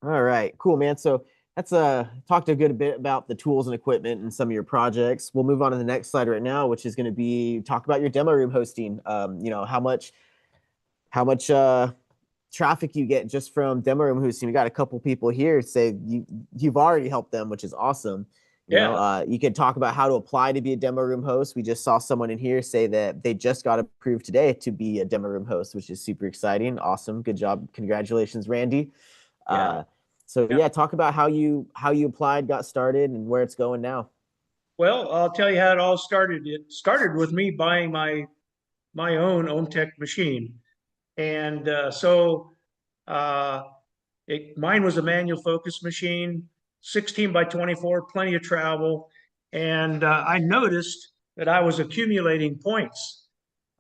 All right, cool, man. So that's talked a good bit about the tools and equipment and some of your projects. We'll move on to the next slide right now, which is going to be talk about your demo room hosting. How much traffic you get just from demo room hosting. We got a couple people here say you've already helped them, which is awesome.
Yeah.
You can talk about how to apply to be a demo room host. We just saw someone in here say that they just got approved today to be a demo room host, which is super exciting. Awesome. Good job. Congratulations, Randy.
Yeah.
So
Yeah.
yeah, talk about how you applied, got started, and where it's going now.
Well, I'll tell you how it all started. It started with me buying my own OMTech machine, and uh, mine was a manual focus machine, 16 by 24, plenty of travel, and I noticed that I was accumulating points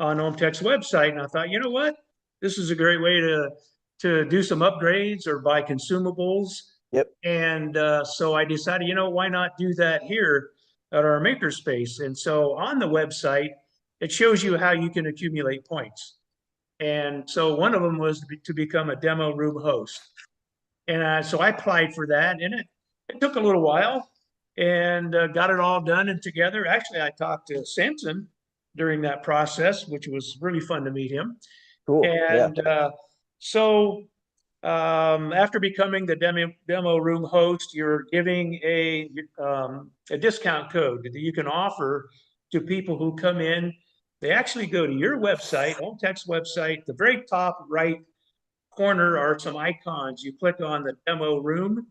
on OMTech's website, and I thought, you know what, this is a great way to do some upgrades or buy consumables.
Yep.
And so I decided, why not do that here at our makerspace? And so on the website, it shows you how you can accumulate points. And so one of them was to become a demo room host. And so I applied for that, and it took a little while and got it all done and together. Actually, I talked to Samson during that process, which was really fun to meet him.
Cool. Yeah.
And so after becoming the demo room host, you're giving a discount code that you can offer to people who come in. They actually go to your website, OMTech's website. The very top right corner are some icons. You click on the demo room.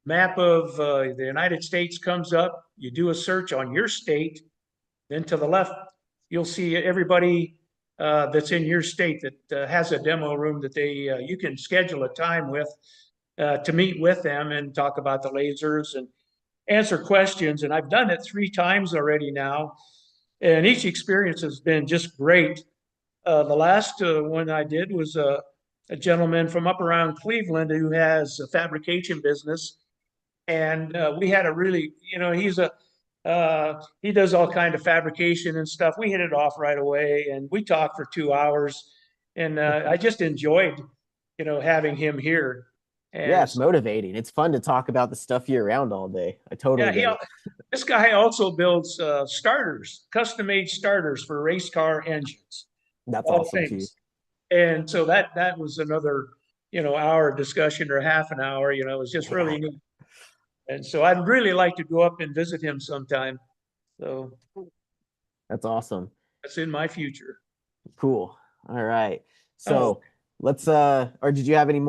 map of the United States comes up. You do a search on your state. Then to the left, you'll see everybody that's in your state that has a demo room that you can schedule a time with to meet with them and talk about the lasers and answer questions. And I've done it 3 times already now, and each experience has been just great. The last one I did was a gentleman from up around Cleveland who has a fabrication business, and we had a really, he does all kind of fabrication and stuff. We hit it off right away, and we talked for 2 hours, and I just enjoyed, having him here.
Yeah,
And
it's motivating. It's fun to talk about the stuff year round all day. I totally
yeah,
get it.
this guy also builds starters, custom-made starters for race car engines,
That's
all
awesome too.
things. And so that was another, hour discussion or half an hour. It was just
Yeah,
really neat. And so I'd really like to go up and visit him sometime. So
that's awesome.
that's in my future.
Cool. All right.
Oh,
So let's or did you have anything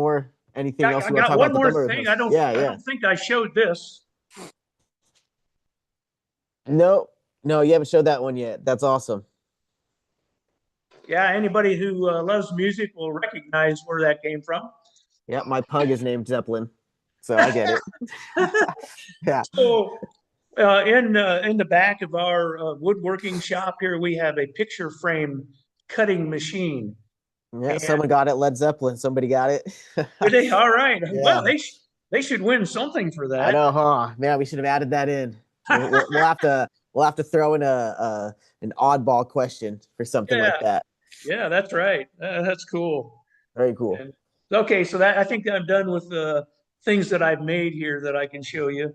else
I
you want to
got
talk
one
about the
more
demo room
thing. I
host?
don't
Yeah,
I
yeah.
don't think I showed this.
No, no, you haven't showed that one yet. That's awesome.
Yeah, anybody who loves music will recognize where that came from.
Yeah, my pug is named Zeppelin, so I get it. Yeah,
So in the back of our woodworking shop here, we have a picture frame cutting machine.
yeah.
And
Someone got it. Led Zeppelin. Somebody got it.
did they? All right. Well,
Yeah,
they should win something for
I
that.
know, huh? Man, we should have added that in. We'll have to throw in a an oddball question for something like
Yeah,
that.
yeah, that's right. That's cool.
Very cool.
And okay, so that I think I'm done with the things that I've made here that I can show you.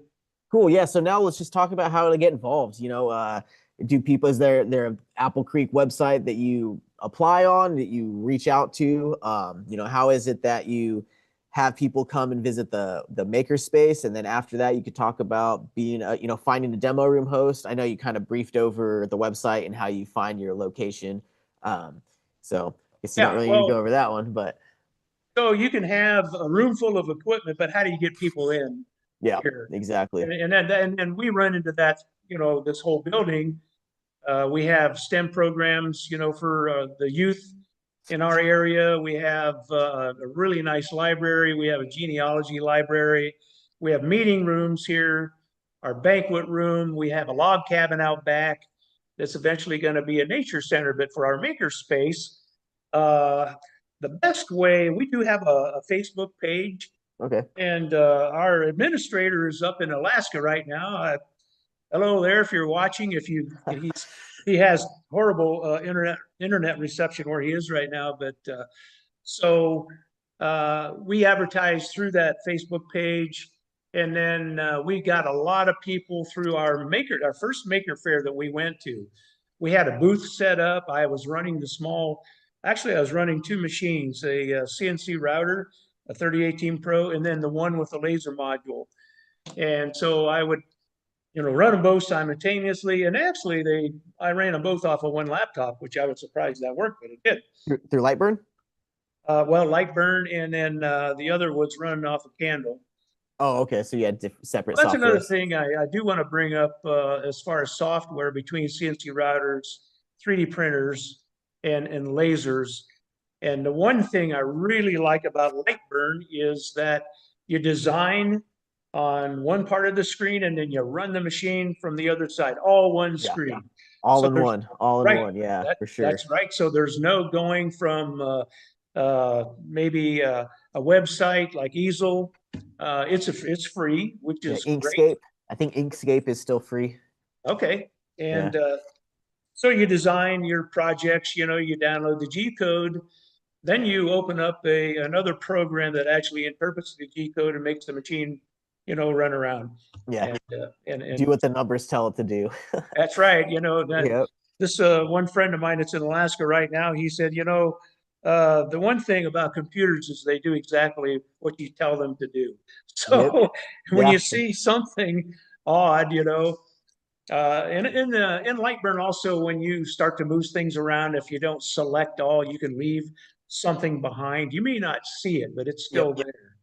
Cool. Yeah. So now let's just talk about how to get involved. Do people, is there Apple Creek website that you apply on, that you reach out to? How is it that you have people come and visit the makerspace? And then after that, you could talk about finding a demo room host. I know you kind of briefed over the website and how you find your location. So I guess you don't
Yeah,
really need to
well,
go over that one, but
so you can have a room full of equipment, but how do you get people in
yeah,
here?
exactly.
And we run into that, this whole building. We have STEM programs, for the youth in our area. We have a really nice library. We have a genealogy library. We have meeting rooms here, our banquet room. We have a log cabin out back that's eventually going to be a nature center. But for our maker space, uh, the best way, we do have a Facebook page,
Okay.
and our administrator is up in Alaska right now. Hello there, if you're watching. If you he has horrible internet reception where he is right now, but so we advertise through that Facebook page, and then we got a lot of people through our first maker fair that we went to. We had a booth set up. Actually, I was running 2 machines, a CNC router, a 3018 Pro, and then the one with the laser module. And so I would run them both simultaneously. And actually, I ran them both off of one laptop, which I was surprised that worked, but it did.
Through Lightburn?
Well, Lightburn, and then the other was running off a candle.
Oh, okay. So you had separate
Well, that's another
softwares.
thing I do want to bring up as far as software between CNC routers, 3D printers, and lasers. And the one thing I really like about Lightburn is that you design on one part of the screen and then you run the machine from the other side, all one
Yeah.
screen.
All
So
in
there's
one. All in
right.
one. Yeah,
That
for sure.
that's right. So there's no going from maybe a website like Easel. It's free, which
Yeah,
is great.
Inkscape. I think Inkscape is still free.
Okay,
Yeah.
and so you design your projects. You download the G code, then you open up another program that actually interprets the G code and makes the machine, run around.
Yeah.
And
Do what the numbers tell it to do.
that's right. That
Yep.
this one friend of mine that's in Alaska right now, he said, the one thing about computers is they do exactly what you tell them to do.
Yep.
So when
Yeah.
you see something odd, in Lightburn also, when you start to move things around, if you don't select all, you can leave something behind. You may not see it, but it's
Yep.
still there.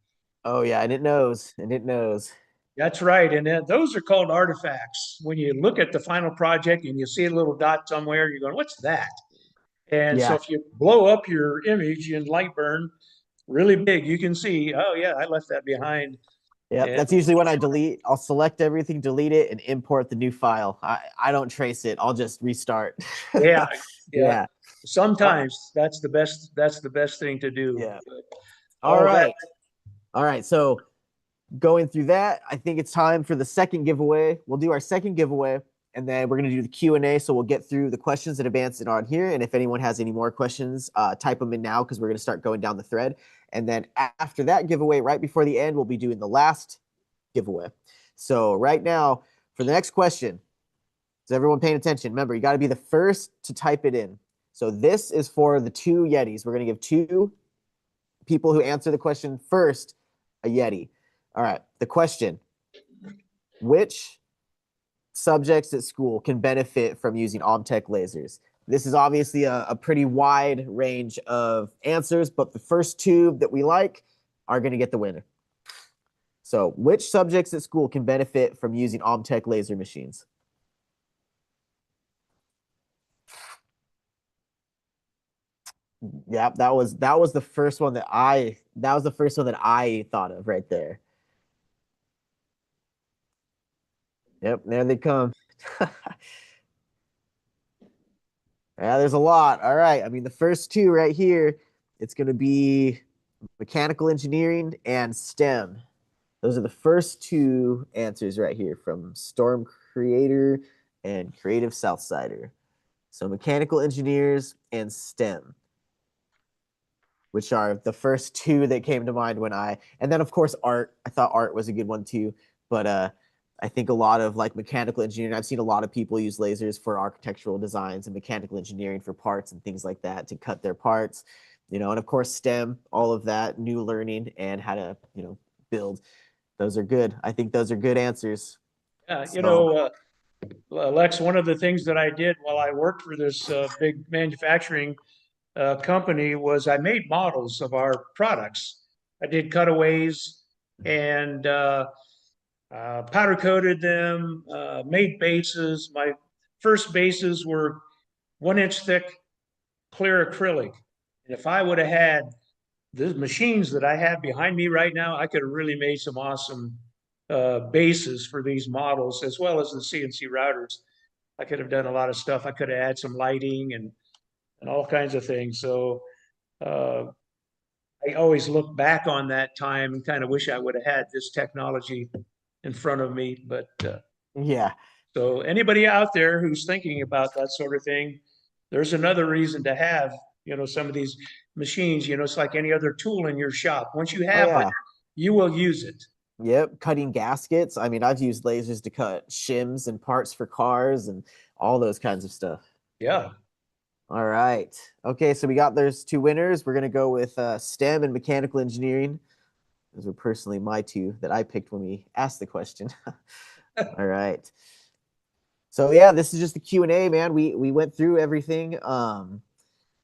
Oh yeah, and it knows. And it knows.
That's right. And then those are called artifacts. When you look at the final project and you see a little dot somewhere, you're going, what's that? And so
Yeah.
if you blow up your image in Lightburn really big, you can see, oh yeah, I left that behind.
Yep,
And
that's usually when I delete. I'll select everything, delete it, and import the new file. I don't trace it. I'll just restart.
yeah, yeah.
Yeah. Uh,
Sometimes that's the best thing to do.
yeah. All
All right.
right. All right. So going through that, I think it's time for the second giveaway. We'll do our second giveaway, and then we're going to do the Q&A. So we'll get through the questions that have answered on here. And if anyone has any more questions, type them in now because we're going to start going down the thread. And then after that giveaway, right before the end, we'll be doing the last giveaway. So right now, for the next question, is everyone paying attention? Remember, you got to be the first to type it in. So this is for the two Yetis. We're going to give two people who answer the question first a Yeti. All right. The question: which subjects at school can benefit from using OMTech lasers? This is obviously a pretty wide range of answers, but the first two that we like are going to get the winner. So, which subjects at school can benefit from using OMTech laser machines? Yeah, that was the first one that I thought of right there. Yep, there they come. Yeah, there's a lot. All right. I mean, the first two right here, it's going to be mechanical engineering and STEM. Those are the first two answers right here from Storm Creator and Creative Southsider. So mechanical engineers and STEM, which are the first two that came to mind and then of course art. I thought art was a good one too, but I think a lot of like mechanical engineering, I've seen a lot of people use lasers for architectural designs and mechanical engineering for parts and things like that to cut their parts, and of course STEM, all of that new learning and how to, build. Those are good. I think those are good answers.
Yeah,
So,
Lex, one of the things that I did while I worked for this big manufacturing company was I made models of our products. I did cutaways and powder coated them, made bases. My first bases were 1 inch thick clear acrylic. And if I would have had the machines that I have behind me right now, I could have really made some awesome bases for these models, as well as the CNC routers. I could have done a lot of stuff. I could have had some lighting and all kinds of things. So uh, I always look back on that time and kind of wish I would have had this technology in front of me. But
yeah.
so anybody out there who's thinking about that sort of thing, there's another reason to have, some of these machines. It's like any other tool in your shop. Once you
Oh
have one,
yeah.
you will use it.
Yep, cutting gaskets. I mean, I've used lasers to cut shims and parts for cars and all those kinds of stuff.
Yeah,
All right. Okay, so we got there's two winners. We're gonna go with STEM and mechanical engineering. Those were personally my two that I picked when we asked the question. All right. So yeah, this is just the Q&A, man. We went through everything.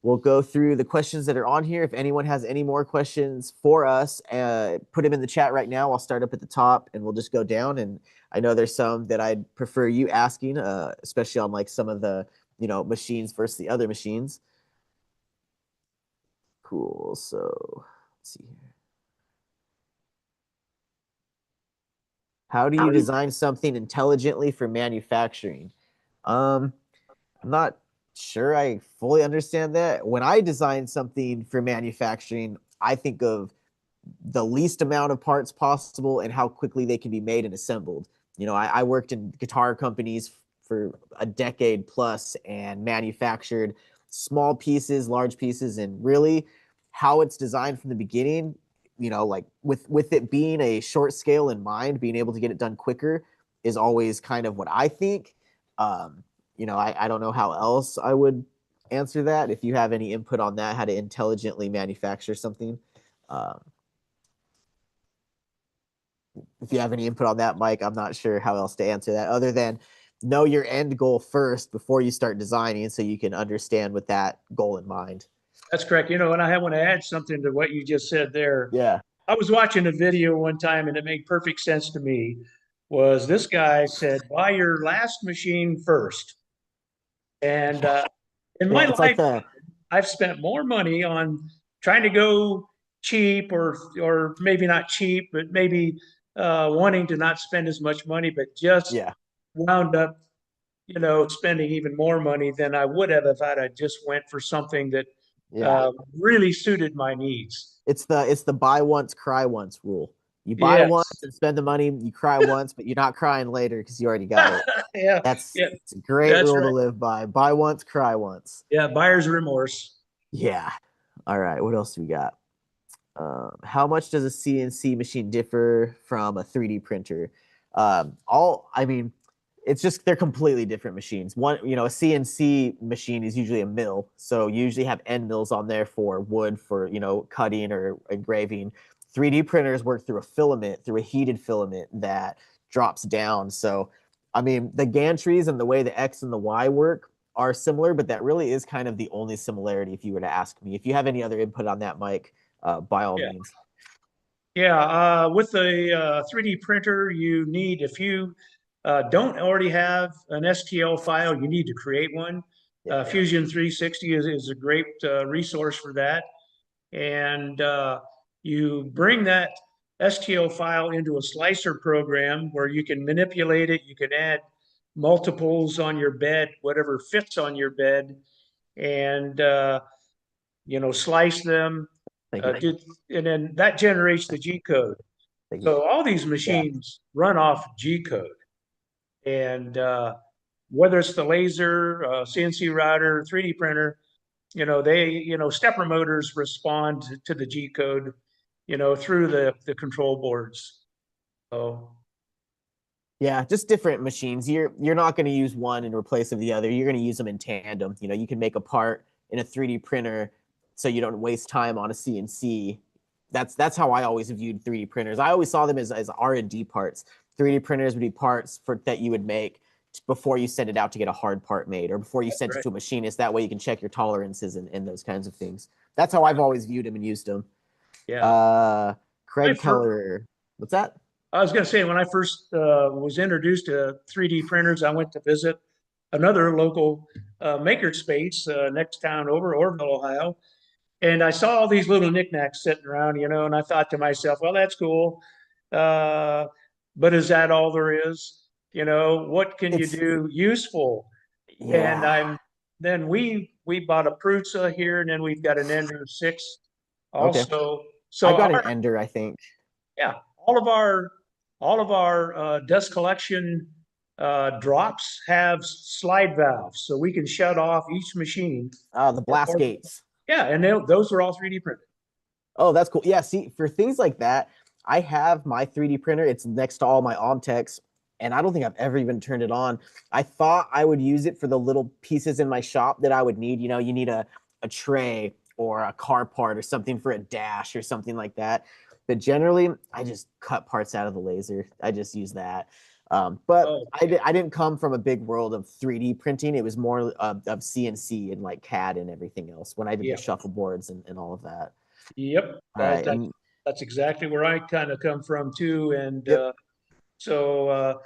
We'll go through the questions that are on here. If anyone has any more questions for us, put them in the chat right now. I'll start up at the top and we'll just go down. And I know there's some that I'd prefer you asking, especially on like some of the, machines versus the other machines. Cool. So let's see here. How do you design something intelligently for manufacturing? I'm not sure I fully understand that. When I design something for manufacturing, I think of the least amount of parts possible and how quickly they can be made and assembled. I worked in guitar companies for a decade plus and manufactured small pieces, large pieces, and really how it's designed from the beginning, like with it being a short scale in mind, being able to get it done quicker is always kind of what I think. I don't know how else I would answer that. If you have any input on that, how to intelligently manufacture something. Um, if you have any input on that, Mike, I'm not sure how else to answer that other than know your end goal first before you start designing so you can understand with that goal in mind.
that's correct. And I want to add something to what you just said there.
Yeah.
I was watching a video one time and it made perfect sense to me. was this guy said, buy your last machine first. And in my
Yeah, it's like
life,
the
I've spent more money on trying to go cheap, or maybe not cheap, but maybe wanting to not spend as much money, but just
yeah,
wound up, spending even more money than I would have if I'd just went for something that
yeah.
really suited my needs.
It's the buy once, cry once rule. You buy once
Yes.
and spend the money, you cry once, but you're not crying later because you already got it.
Yeah.
That's
Yeah.
it's a great
That's
rule to
right.
live by. Buy once, cry once.
Yeah. Buyer's remorse.
Yeah. All right. What else do we got? How much does a CNC machine differ from a 3D printer? I mean, it's just they're completely different machines. One, a CNC machine is usually a mill, so you usually have end mills on there for wood, for cutting or engraving. 3D printers work through a filament, through a heated filament that drops down. So, I mean, the gantries and the way the X and the Y work are similar, but that really is kind of the only similarity. If you were to ask me, if you have any other input on that, Mike, by all
Yeah.
means.
Yeah. With the 3D printer, you need, if you don't already have an STL file, you need to create one.
Yeah.
Fusion 360 is a great resource for that. And you bring that STL file into a slicer program where you can manipulate it. You can add multiples on your bed, whatever fits on your bed, and slice them.
Thank you.
And then that generates the G code.
Thank you.
So all these
Yeah.
machines run off G code, and whether it's the laser, CNC router, 3D printer, stepper motors respond to the G code, through the control boards. So
Yeah, just different machines. You're not going to use one in replace of the other. You're going to use them in tandem. You can make a part in a 3D printer so you don't waste time on a CNC. That's how I always viewed 3D printers. I always saw them as R&D parts. 3D printers would be parts for that you would make before you send it out to get a hard part made, or before you
that's
send it
right.
to a machinist. That way you can check your tolerances and those kinds of things. That's how I've always viewed them and used them.
Yeah.
Uh,
I
Craig
first,
Keller, what's that?
I was going to say, when I first was introduced to 3D printers, I went to visit another local makerspace next town over, Orville, Ohio. And I saw all these little knickknacks sitting around, and I thought to myself, well, that's cool. Uh, but is that all there is? What can you
It's
do useful? And
yeah.
then we bought a Prusa here, and then we've got an Ender 6
Okay.
also.
I
So
got an ender, I think.
yeah, all of our dust collection drops have slide valves, so we can shut off each machine.
The blast gates.
Yeah, and those are all 3D printed.
Oh, that's cool. Yeah, see, for things like that, I have my 3D printer. It's next to all my OMTechs, and I don't think I've ever even turned it on. I thought I would use it for the little pieces in my shop that I would need. You need a tray or a car part or something for a dash or something like that. But generally, I just cut parts out of the laser. I just use that. But
Oh,
I didn't come from a big world of 3D printing. It was more of CNC and like CAD and everything else when I did the
yeah,
shuffleboards and all of that.
yep.
All right,
That's
and
that's exactly where I kind of come from too. And
yep.
so,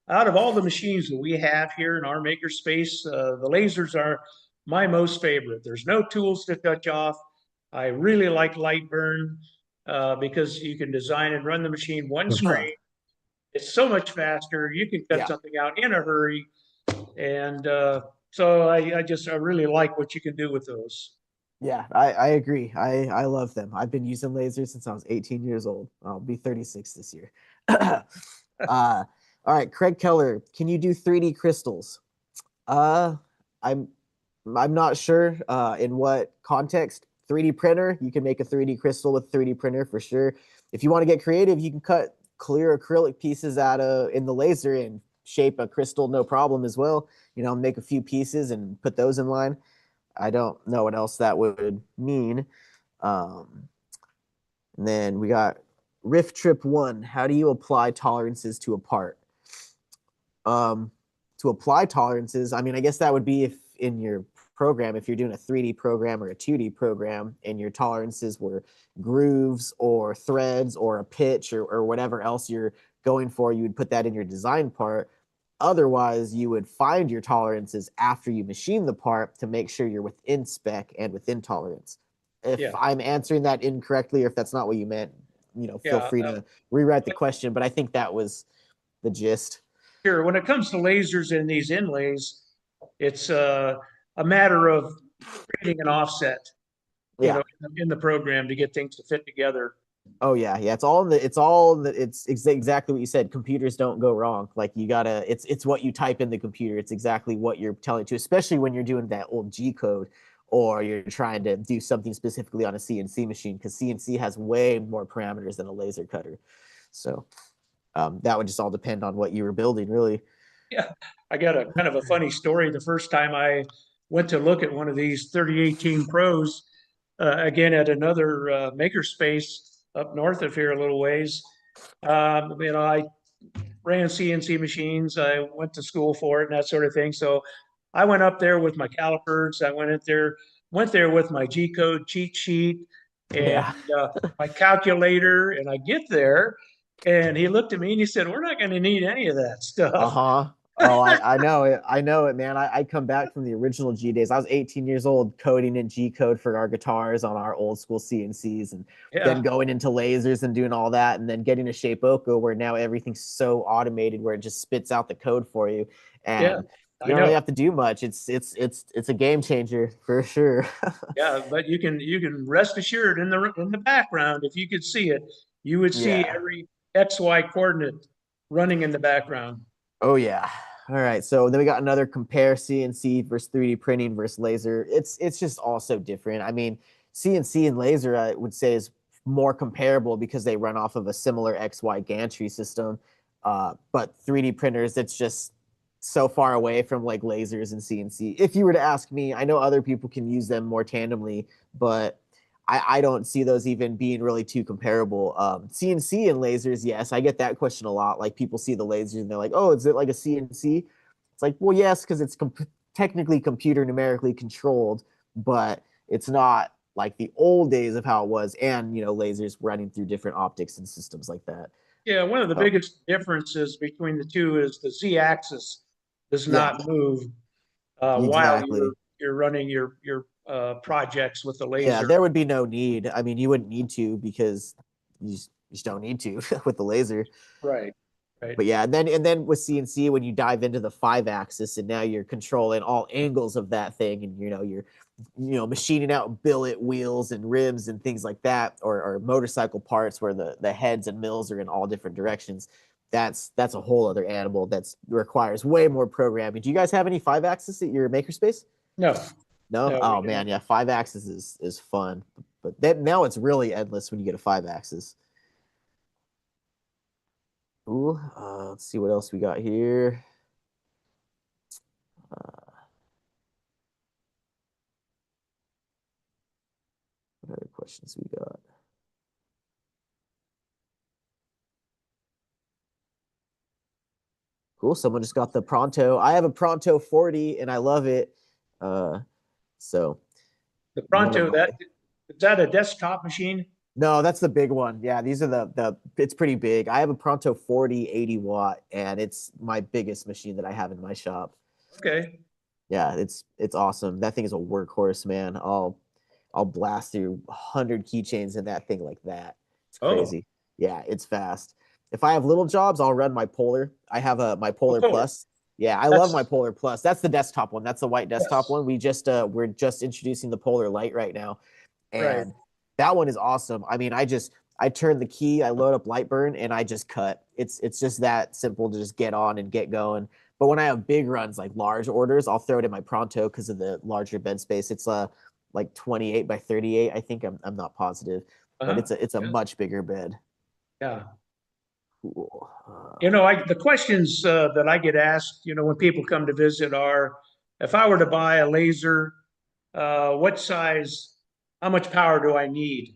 out of all the machines that we have here in our makerspace, the lasers are my most favorite. There's no tools to touch off. I really like Lightburn because you can design and run the machine one screen. It's so much faster. You can cut
Yeah,
something out in a hurry, and so I really like what you can do with those.
yeah, I agree. I love them. I've been using lasers since I was 18 years old. I'll be 36 this year. All right, Craig Keller, can you do 3D crystals? Uh, I'm I'm not sure in what context. 3D printer, you can make a 3D crystal with 3D printer for sure. If you want to get creative, you can cut clear acrylic pieces out of in the laser and shape a crystal no problem as well. Make a few pieces and put those in line. I don't know what else that would mean. Um, and then we got Riff Trip 1. How do you apply tolerances to a part? Um, to apply tolerances, I mean, I guess that would be if in your program, if you're doing a 3D program or a 2D program, and your tolerances were grooves or threads or a pitch or whatever else you're going for, you would put that in your design part. Otherwise, you would find your tolerances after you machine the part to make sure you're within spec and within tolerance. If
Yeah,
I'm answering that incorrectly, or if that's not what you meant, feel
yeah.
free to rewrite the question. But I think that was the gist.
Sure. When it comes to lasers and these inlays, it's a matter of creating an offset,
Yeah.
in the program to get things to fit together.
Oh yeah, yeah. It's exactly what you said. Computers don't go wrong. Like you gotta, it's what you type in the computer. It's exactly what you're telling it to, especially when you're doing that old G code or you're trying to do something specifically on a CNC machine, because CNC has way more parameters than a laser cutter. So that would just all depend on what you were building, really.
Yeah, I got a kind of a funny story. The first time I went to look at one of these 3018 Pros, again at another makerspace up north of here a little ways. I ran CNC machines. I went to school for it and that sort of thing. So I went up there with my calipers. I went there with my G code cheat sheet and
Yeah.
my calculator. And I get there, and he looked at me and he said, "We're not going to need any of that stuff."
Uh-huh. Oh, I know it. I know it, man. I come back from the original G days. I was 18 years old coding in G code for our guitars on our old school CNCs, and then
Yeah,
going into lasers and doing all that, and then getting to Shapeoko where now everything's so automated where it just spits out the code for you,
yeah,
and you
I
don't really
know.
have to do much. It's a game changer for sure.
Yeah, but you can rest assured in the background, if you could see it, you would see
Yeah.
every XY coordinate running in the background.
Oh yeah. All right. So then we got another compare CNC versus 3D printing versus laser. It's just all so different. I mean, CNC and laser I would say is more comparable because they run off of a similar XY gantry system. But 3D printers, it's just so far away from like lasers and CNC. If you were to ask me, I know other people can use them more tandemly, but I don't see those even being really too comparable. CNC and lasers, yes, I get that question a lot. Like people see the lasers and they're like, "Oh, is it like a CNC?" It's like, well, yes, because it's technically computer numerically controlled, but it's not like the old days of how it was, and lasers running through different optics and systems like that.
Yeah, one of the
Oh,
biggest differences between the two is the Z-axis does
yeah,
not move while
exactly.
you're running your projects with the
Yeah,
laser.
there would be no need. I mean, you wouldn't need to because you just don't need to with the laser.
Right, right.
But yeah, and then with CNC, when you dive into the 5 axis, and now you're controlling all angles of that thing, and you're machining out billet wheels and ribs and things like that, or motorcycle parts where the heads and mills are in all different directions. That's a whole other animal that requires way more programming. Do you guys have any 5 axis at your makerspace?
No,
No?
no, we
Oh
don't.
man, yeah, 5 axis is fun. But then now it's really endless when you get a 5 axis. Ooh, let's see what else we got here. Uh, what other questions we got? Cool. Someone just got the Pronto. I have a Pronto 40 and I love it. Uh, so
The
one of
Pronto,
my
is that a desktop machine?
no, that's the big one. Yeah, these are the it's pretty big. I have a Pronto 40 80 watt, and it's my biggest machine that I have in my shop.
Okay.
Yeah, it's awesome. That thing is a workhorse, man. I'll blast through 100 keychains in that thing like that. It's
Oh,
crazy. Yeah, it's fast. If I have little jobs, I'll run my Polar. I have a my
oh,
Polar
Polar.
Plus. Yeah, I love my
That's
Polar Plus. That's the desktop one. That's the white desktop
yes,
one. We're just introducing the Polar Light right now,
right.
and that one is awesome. I mean, I turn the key, I load up Lightburn, and I just cut. It's just that simple to just get on and get going. But when I have big runs like large orders, I'll throw it in my Pronto because of the larger bed space. It's like 28 by 38. I think I'm not positive, but
Uh-huh.
it's a
Yeah,
much bigger bed.
yeah.
Cool.
The questions that I get asked, when people come to visit are, if I were to buy a laser, what size, how much power do I need?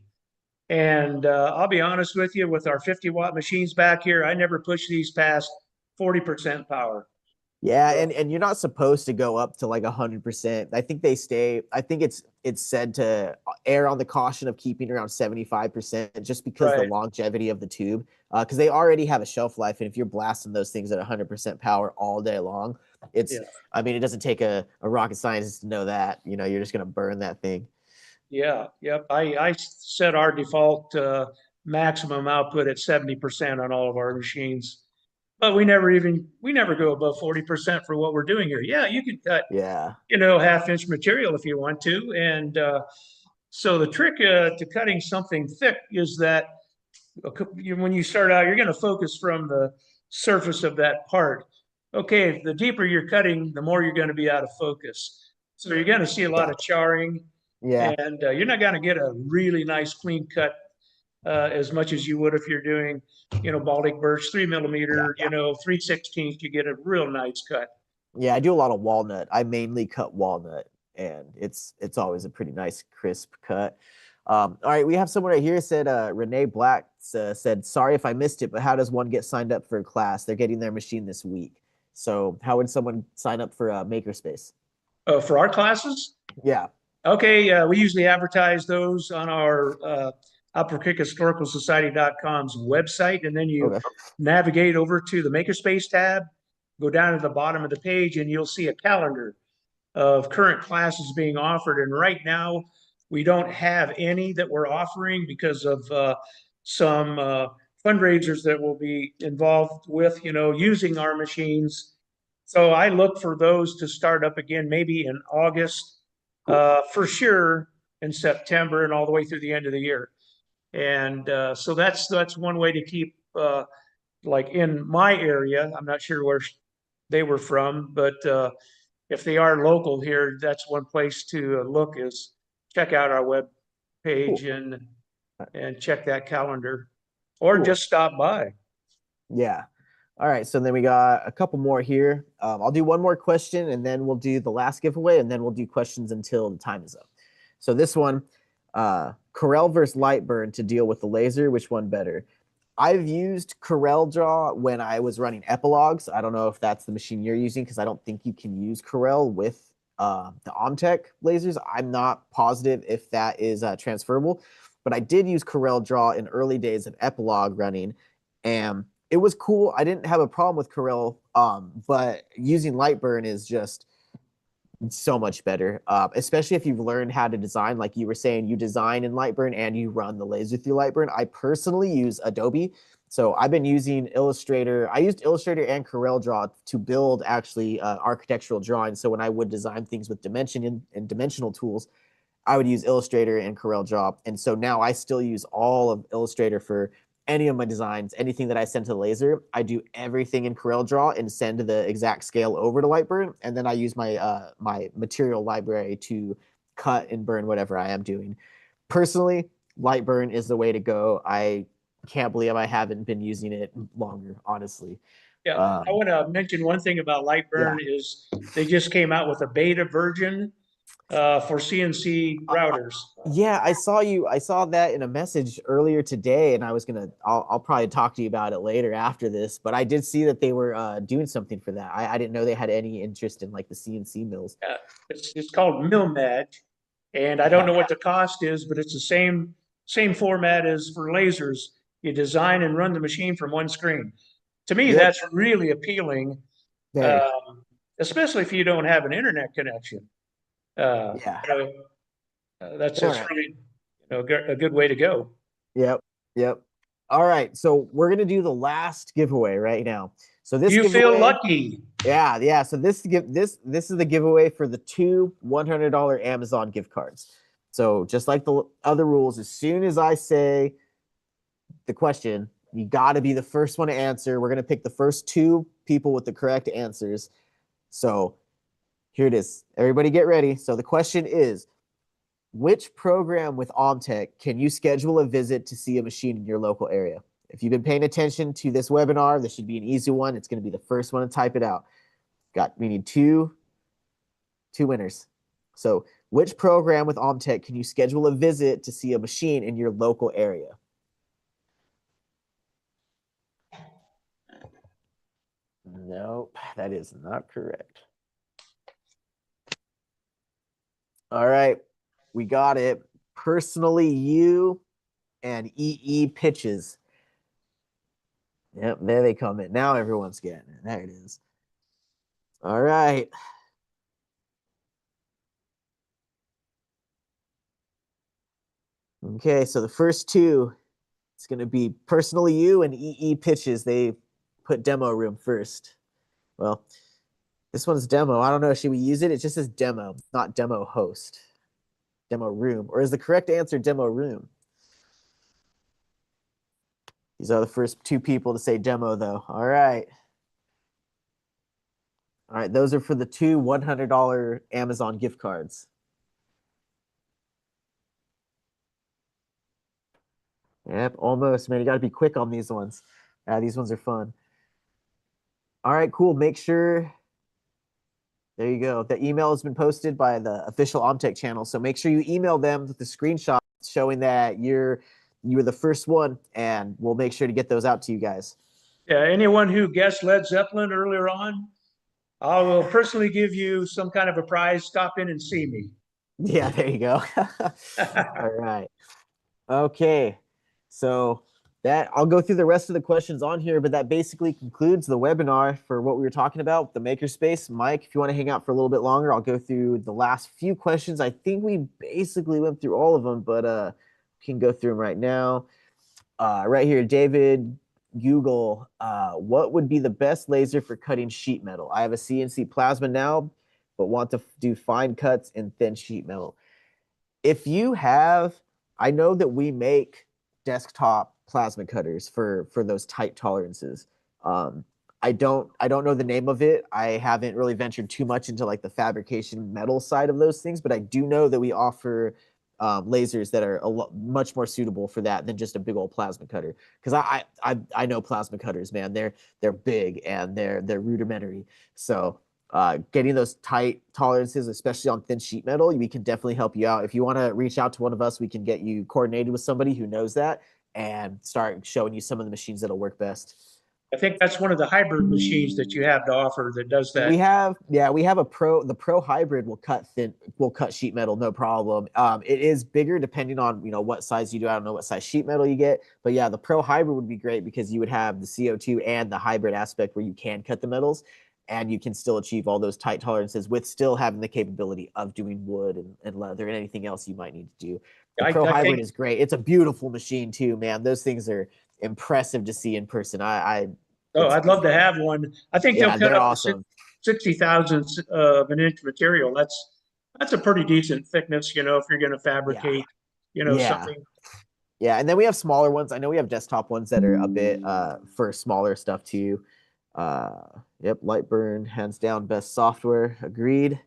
And I'll be honest with you, with our 50-watt machines back here, I never push these past 40% power.
Yeah,
So,
and you're not supposed to go up to like 100%. I think they stay. I think it's said to err on the caution of keeping around 75% just because the
right.
longevity of the tube. Because they already have a shelf life, and if you're blasting those things at 100% power all day long, it's.
Yeah.
I mean, it doesn't take a rocket scientist to know that. You're just gonna burn that thing.
Yeah. Yep. I set our default maximum output at 70% on all of our machines. But we never go above 40% for what we're doing here. Yeah, you can cut,
Yeah,
half-inch material if you want to. And so the trick to cutting something thick is that when you start out, you're going to focus from the surface of that part. Okay, the deeper you're cutting, the more you're going to be out of focus. So you're going to see a lot
yeah,
of charring,
yeah,
and you're not going to get a really nice clean cut as much as you would if you're doing, Baltic birch, 3 millimeter,
yeah.
3/16, you get a real nice cut.
Yeah, I do a lot of walnut. I mainly cut walnut, and it's always a pretty nice crisp cut. All right, we have someone right here said Renee Black said, "Sorry if I missed it, but how does one get signed up for a class? They're getting their machine this week. So how would someone sign up for a makerspace?"
For our classes,
Yeah.
okay, we usually advertise those on our Apple Creek Historical Society.com's website, and then you
Okay.
navigate over to the Makerspace tab, go down to the bottom of the page, and you'll see a calendar of current classes being offered. And right now, we don't have any that we're offering because of some fundraisers that will be involved with, using our machines. So I look for those to start up again, maybe in August,
Cool.
for sure in September and all the way through the end of the year. And so that's one way to keep, like in my area. I'm not sure where they were from, but if they are local here, that's one place to look is check out our web page
Cool.
and check that calendar, or
Cool.
just stop by.
Yeah. All right. So then we got a couple more here. I'll do one more question, and then we'll do the last giveaway, and then we'll do questions until the time is up. So this one, Corel versus Lightburn to deal with the laser. Which one better? I've used Corel Draw when I was running epilogues. I don't know if that's the machine you're using because I don't think you can use Corel with the OMTech lasers. I'm not positive if that is transferable, but I did use Corel Draw in early days of epilogue running, and it was cool. I didn't have a problem with Corel, but using Lightburn is just so much better, especially if you've learned how to design. Like you were saying, you design in Lightburn and you run the laser through Lightburn. I personally use Adobe. So I've been using Illustrator. I used Illustrator and Corel Draw to build actually architectural drawings. So when I would design things with dimension and dimensional tools, I would use Illustrator and Corel Draw. And so now I still use all of Illustrator for any of my designs. Anything that I send to the laser, I do everything in Corel Draw and send the exact scale over to Lightburn. And then I use my material library to cut and burn whatever I am doing. Personally, Lightburn is the way to go. I can't believe I haven't been using it longer, honestly.
Yeah, I
Um,
want to mention one thing about
yeah.
Lightburn is they just came out with a beta version for CNC routers.
Yeah, I saw that in a message earlier today, and I'll probably talk to you about it later after this. But I did see that they were doing something for that. I didn't know they had any interest in like the CNC mills.
It's called MillMag, and I don't
Okay.
know what the cost is, but it's the same format as for lasers. You design and run the machine from one screen. To me,
Yep.
that's really appealing,
Very.
um, especially if you don't have an internet connection. Uh,
Yeah.
you know, that's
All
that's
right.
really a good way to go.
Yep. Yep. All right. So we're gonna do the last giveaway right now. So this
You feel
giveaway,
lucky.
yeah, yeah. So this is the giveaway for the two $100 Amazon gift cards. So just like the other rules, as soon as I say the question, you got to be the first one to answer. We're going to pick the first two people with the correct answers. So here it is. Everybody get ready. So the question is, which program with OMTech can you schedule a visit to see a machine in your local area? If you've been paying attention to this webinar, this should be an easy one. It's going to be the first one to type it out. We need two winners. So which program with OMTech can you schedule a visit to see a machine in your local area? Nope, that is not correct. All right, we got it. Personally, you and EE pitches. Yep, there they come in. Now everyone's getting it. There it is. All right. Okay, so the first two, it's going to be personally you and EE pitches. They put demo room first. Well, this one's demo. I don't know. Should we use it? It just says demo, not demo host. Demo room. Or is the correct answer demo room? These are the first two people to say demo, though. All right. All right. Those are for the two $100 Amazon gift cards. Yep, almost, man. You got to be quick on these ones. These ones are fun. All right, cool. Make sure. There you go. The email has been posted by the official OMTech channel. So make sure you email them with the screenshot showing that you were the first one, and we'll make sure to get those out to you guys.
Yeah, anyone who guessed Led Zeppelin earlier on, I will personally give you some kind of a prize. Stop in and see me.
Yeah, there you go. All right. Okay. So that I'll go through the rest of the questions on here, but that basically concludes the webinar for what we were talking about, the makerspace. Mike, if you want to hang out for a little bit longer, I'll go through the last few questions. I think we basically went through all of them, but we can go through them right now. Right here, David, Google, what would be the best laser for cutting sheet metal? I have a CNC plasma now, but want to do fine cuts in thin sheet metal. If you have, I know that we make desktop plasma cutters for those tight tolerances. I don't know the name of it. I haven't really ventured too much into like the fabrication metal side of those things, but I do know that we offer lasers that are much more suitable for that than just a big old plasma cutter. Because I know plasma cutters, man. They're big and they're rudimentary. So getting those tight tolerances, especially on thin sheet metal, we can definitely help you out. If you want to reach out to one of us, we can get you coordinated with somebody who knows that and start showing you some of the machines that'll work best.
I think that's one of the hybrid machines that you have to offer that does that.
We have the pro hybrid will cut sheet metal, no problem. It is bigger depending on, what size you do. I don't know what size sheet metal you get, but yeah, the pro hybrid would be great because you would have the CO2 and the hybrid aspect where you can cut the metals and you can still achieve all those tight tolerances with still having the capability of doing wood and leather and anything else you might need to do. The pro
I
hybrid
think,
is great. It's a beautiful machine too, man. Those things are impressive to see in person.
I'd love to have one. I think they'll
Yeah,
cut
they're
up to
awesome.
60 thousandths of an inch material. That's a pretty decent thickness, if you're going to
Yeah.
fabricate,
Yeah.
something.
Yeah, and then we have smaller ones. I know we have desktop ones that are a bit for smaller stuff too. Yep, Lightburn, hands down, best software. Agreed.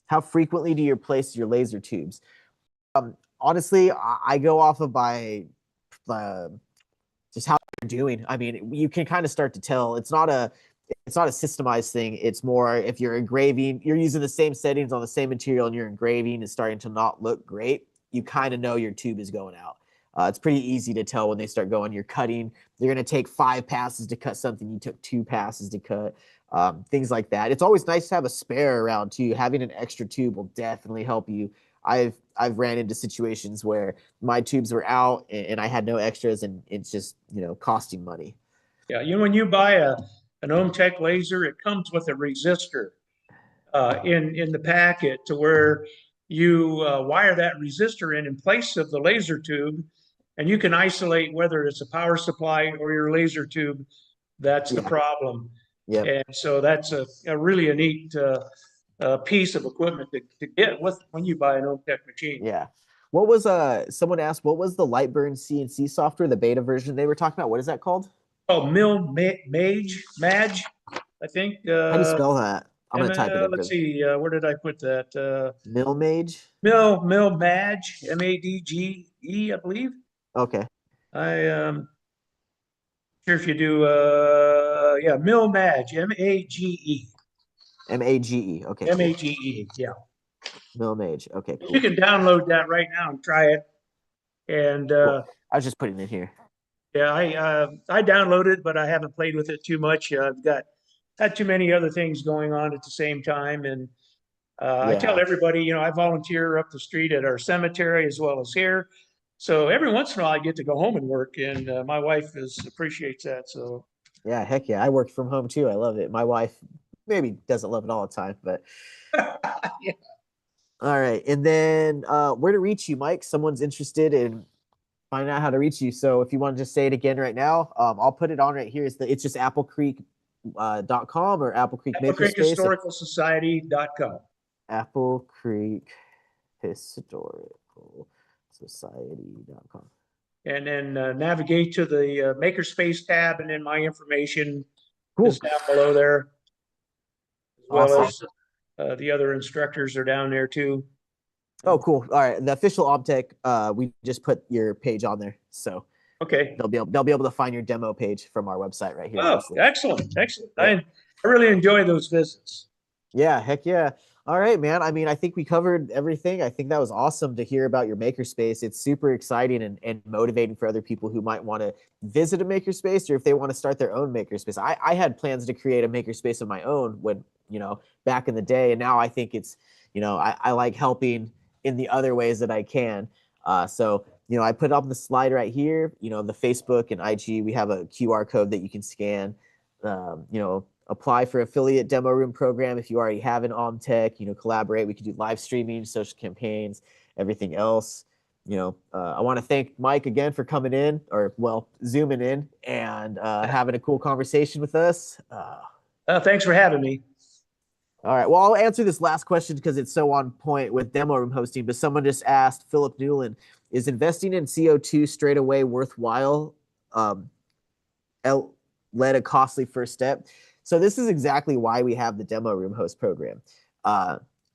How frequently do you replace your laser tubes? Honestly, I go off of by uh, just how they're doing. I mean, you can kind of start to tell. It's not a systemized thing. It's more if you're engraving, you're using the same settings on the same material, and your engraving is starting to not look great. You kind of know your tube is going out. It's pretty easy to tell when they start going. You're cutting. You're going to take 5 passes to cut something. You took 2 passes to cut. Things like that. It's always nice to have a spare around too. Having an extra tube will definitely help you. I've ran into situations where my tubes were out and I had no extras, and it's just costing money.
Yeah, when you buy an OMTech laser, it comes with a resistor in the packet to where you wire that resistor in place of the laser tube, and you can isolate whether it's a power supply or your laser tube. That's the
Yeah.
problem.
Yep.
And so that's a really a neat piece of equipment to get with when you buy an OMTech machine.
Yeah. What was someone asked what was the Lightburn CNC software, the beta version they were talking about? What is that called?
Oh, Mage, I think.
How do you spell that? I'm gonna type it in
Let's
for
see, where did I put that?
Mill Mage.
Madge, Madge, I believe.
Okay.
I sure if you do yeah, Madge, Mage,
Mage. Okay, cool.
Mage, yeah.
Mill Mage. Okay,
You
cool.
can download that right now and try it. And
Cool. I was just putting it here.
yeah, I downloaded, but I haven't played with it too much. I've got had too many other things going on at the same time. And I tell
Yeah.
everybody, I volunteer up the street at our cemetery as well as here. So every once in a while, I get to go home and work, and my wife appreciates that. So
Yeah, heck yeah. I work from home too. I love it. My wife maybe doesn't love it all the time, but
yeah.
all right. And then where to reach you, Mike? Someone's interested in finding out how to reach you. So if you want to just say it again right now, I'll put it on right here. It's just Apple Creek .com or Apple Creek
Apple Creek
Makerspace or
Historical Society.com.
Apple Creek Historical Society.com.
And then navigate to the Makerspace tab, and then my information is
Cool.
down below there, as well
Awesome.
as the other instructors are down there too.
Oh, cool. All right. The official OMTech, we just put your page on there. So
Okay.
they'll be able to find your demo page from our website right here,
Oh,
obviously.
excellent, excellent.
Yep.
I really enjoy those visits.
Yeah, heck yeah. All right, man. I mean, I think we covered everything. I think that was awesome to hear about your makerspace. It's super exciting and motivating for other people who might want to visit a makerspace or if they want to start their own makerspace. I had plans to create a makerspace of my own when, back in the day. And now I think it's, I like helping in the other ways that I can. So, I put up the slide right here, the Facebook and IG, we have a QR code that you can scan, apply for affiliate demo room program if you already have an OMTech, collaborate. We could do live streaming, social campaigns, everything else. I want to thank Mike again for coming in zooming in and having a cool conversation with us.
Thanks for having me.
All right. Well, I'll answer this last question because it's so on point with demo room hosting. But someone just asked, Philip Newland, is investing in CO2 straight away worthwhile? Led a costly first step. So this is exactly why we have the demo room host program.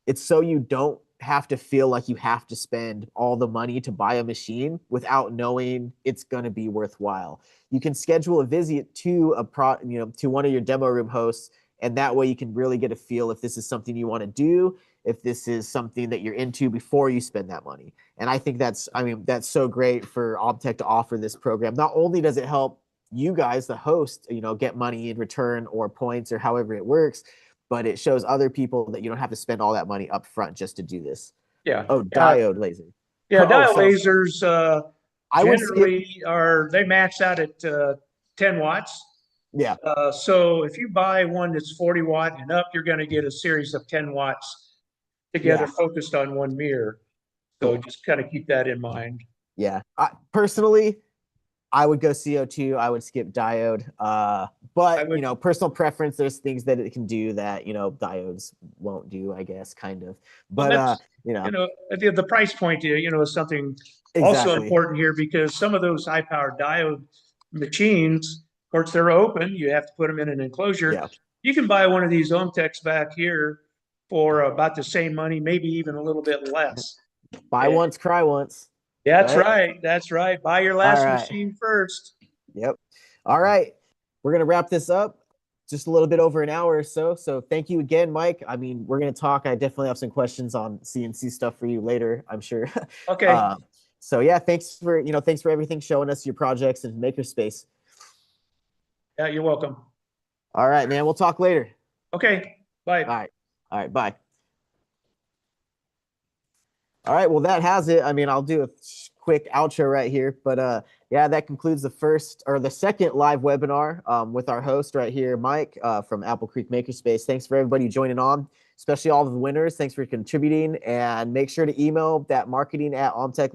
It's so you don't have to feel like you have to spend all the money to buy a machine without knowing it's going to be worthwhile. You can schedule a visit to to one of your demo room hosts, and that way you can really get a feel if this is something you want to do, if this is something that you're into before you spend that money. And I think that's so great for OMTech to offer this program. Not only does it help you guys, the host, get money in return or points or however it works, but it shows other people that you don't have to spend all that money up front just to do this.
Yeah.
Oh, diode laser.
Yeah.
Oh,
Dial
so
lasers
I would skip.
generally they max out at 10 watts.
Yeah.
So if you buy one that's 40 watt and up, you're going to get a series of 10 watts together
Yeah.
focused on one mirror. So
Cool.
just kind of keep that in mind.
Yeah. Personally, I would go CO2. I would skip diode.
I
But
would,
personal preference. There's things that it can do that diodes won't do. I guess kind of.
well,
But
that's, the price point, is something also
exactly.
important here, because some of those high powered diode machines, of course, they're open. You have to put them in an enclosure.
Yeah.
You can buy one of these OMTechs back here for about the same money, maybe even a little bit less.
Buy
And
once, cry once.
that's
Right.
right. That's right. Buy your
All
last
right.
machine first.
Yep. All right. We're going to wrap this up just a little bit over an hour or so. So thank you again, Mike. I mean, we're going to talk. I definitely have some questions on CNC stuff for you later, I'm sure.
Okay.
So yeah, thanks for everything, showing us your projects and makerspace.
Yeah, you're welcome.
All right, man. We'll talk later.
Okay. Bye.
All right. All right. Bye. All right, well, that has it. I mean, I'll do a quick outro right here, but yeah, that concludes the second live webinar with our host right here, Mike from Apple Creek Makerspace. Thanks for everybody joining on, especially all of the winners. Thanks for contributing, and make sure to email that marketing@OMTech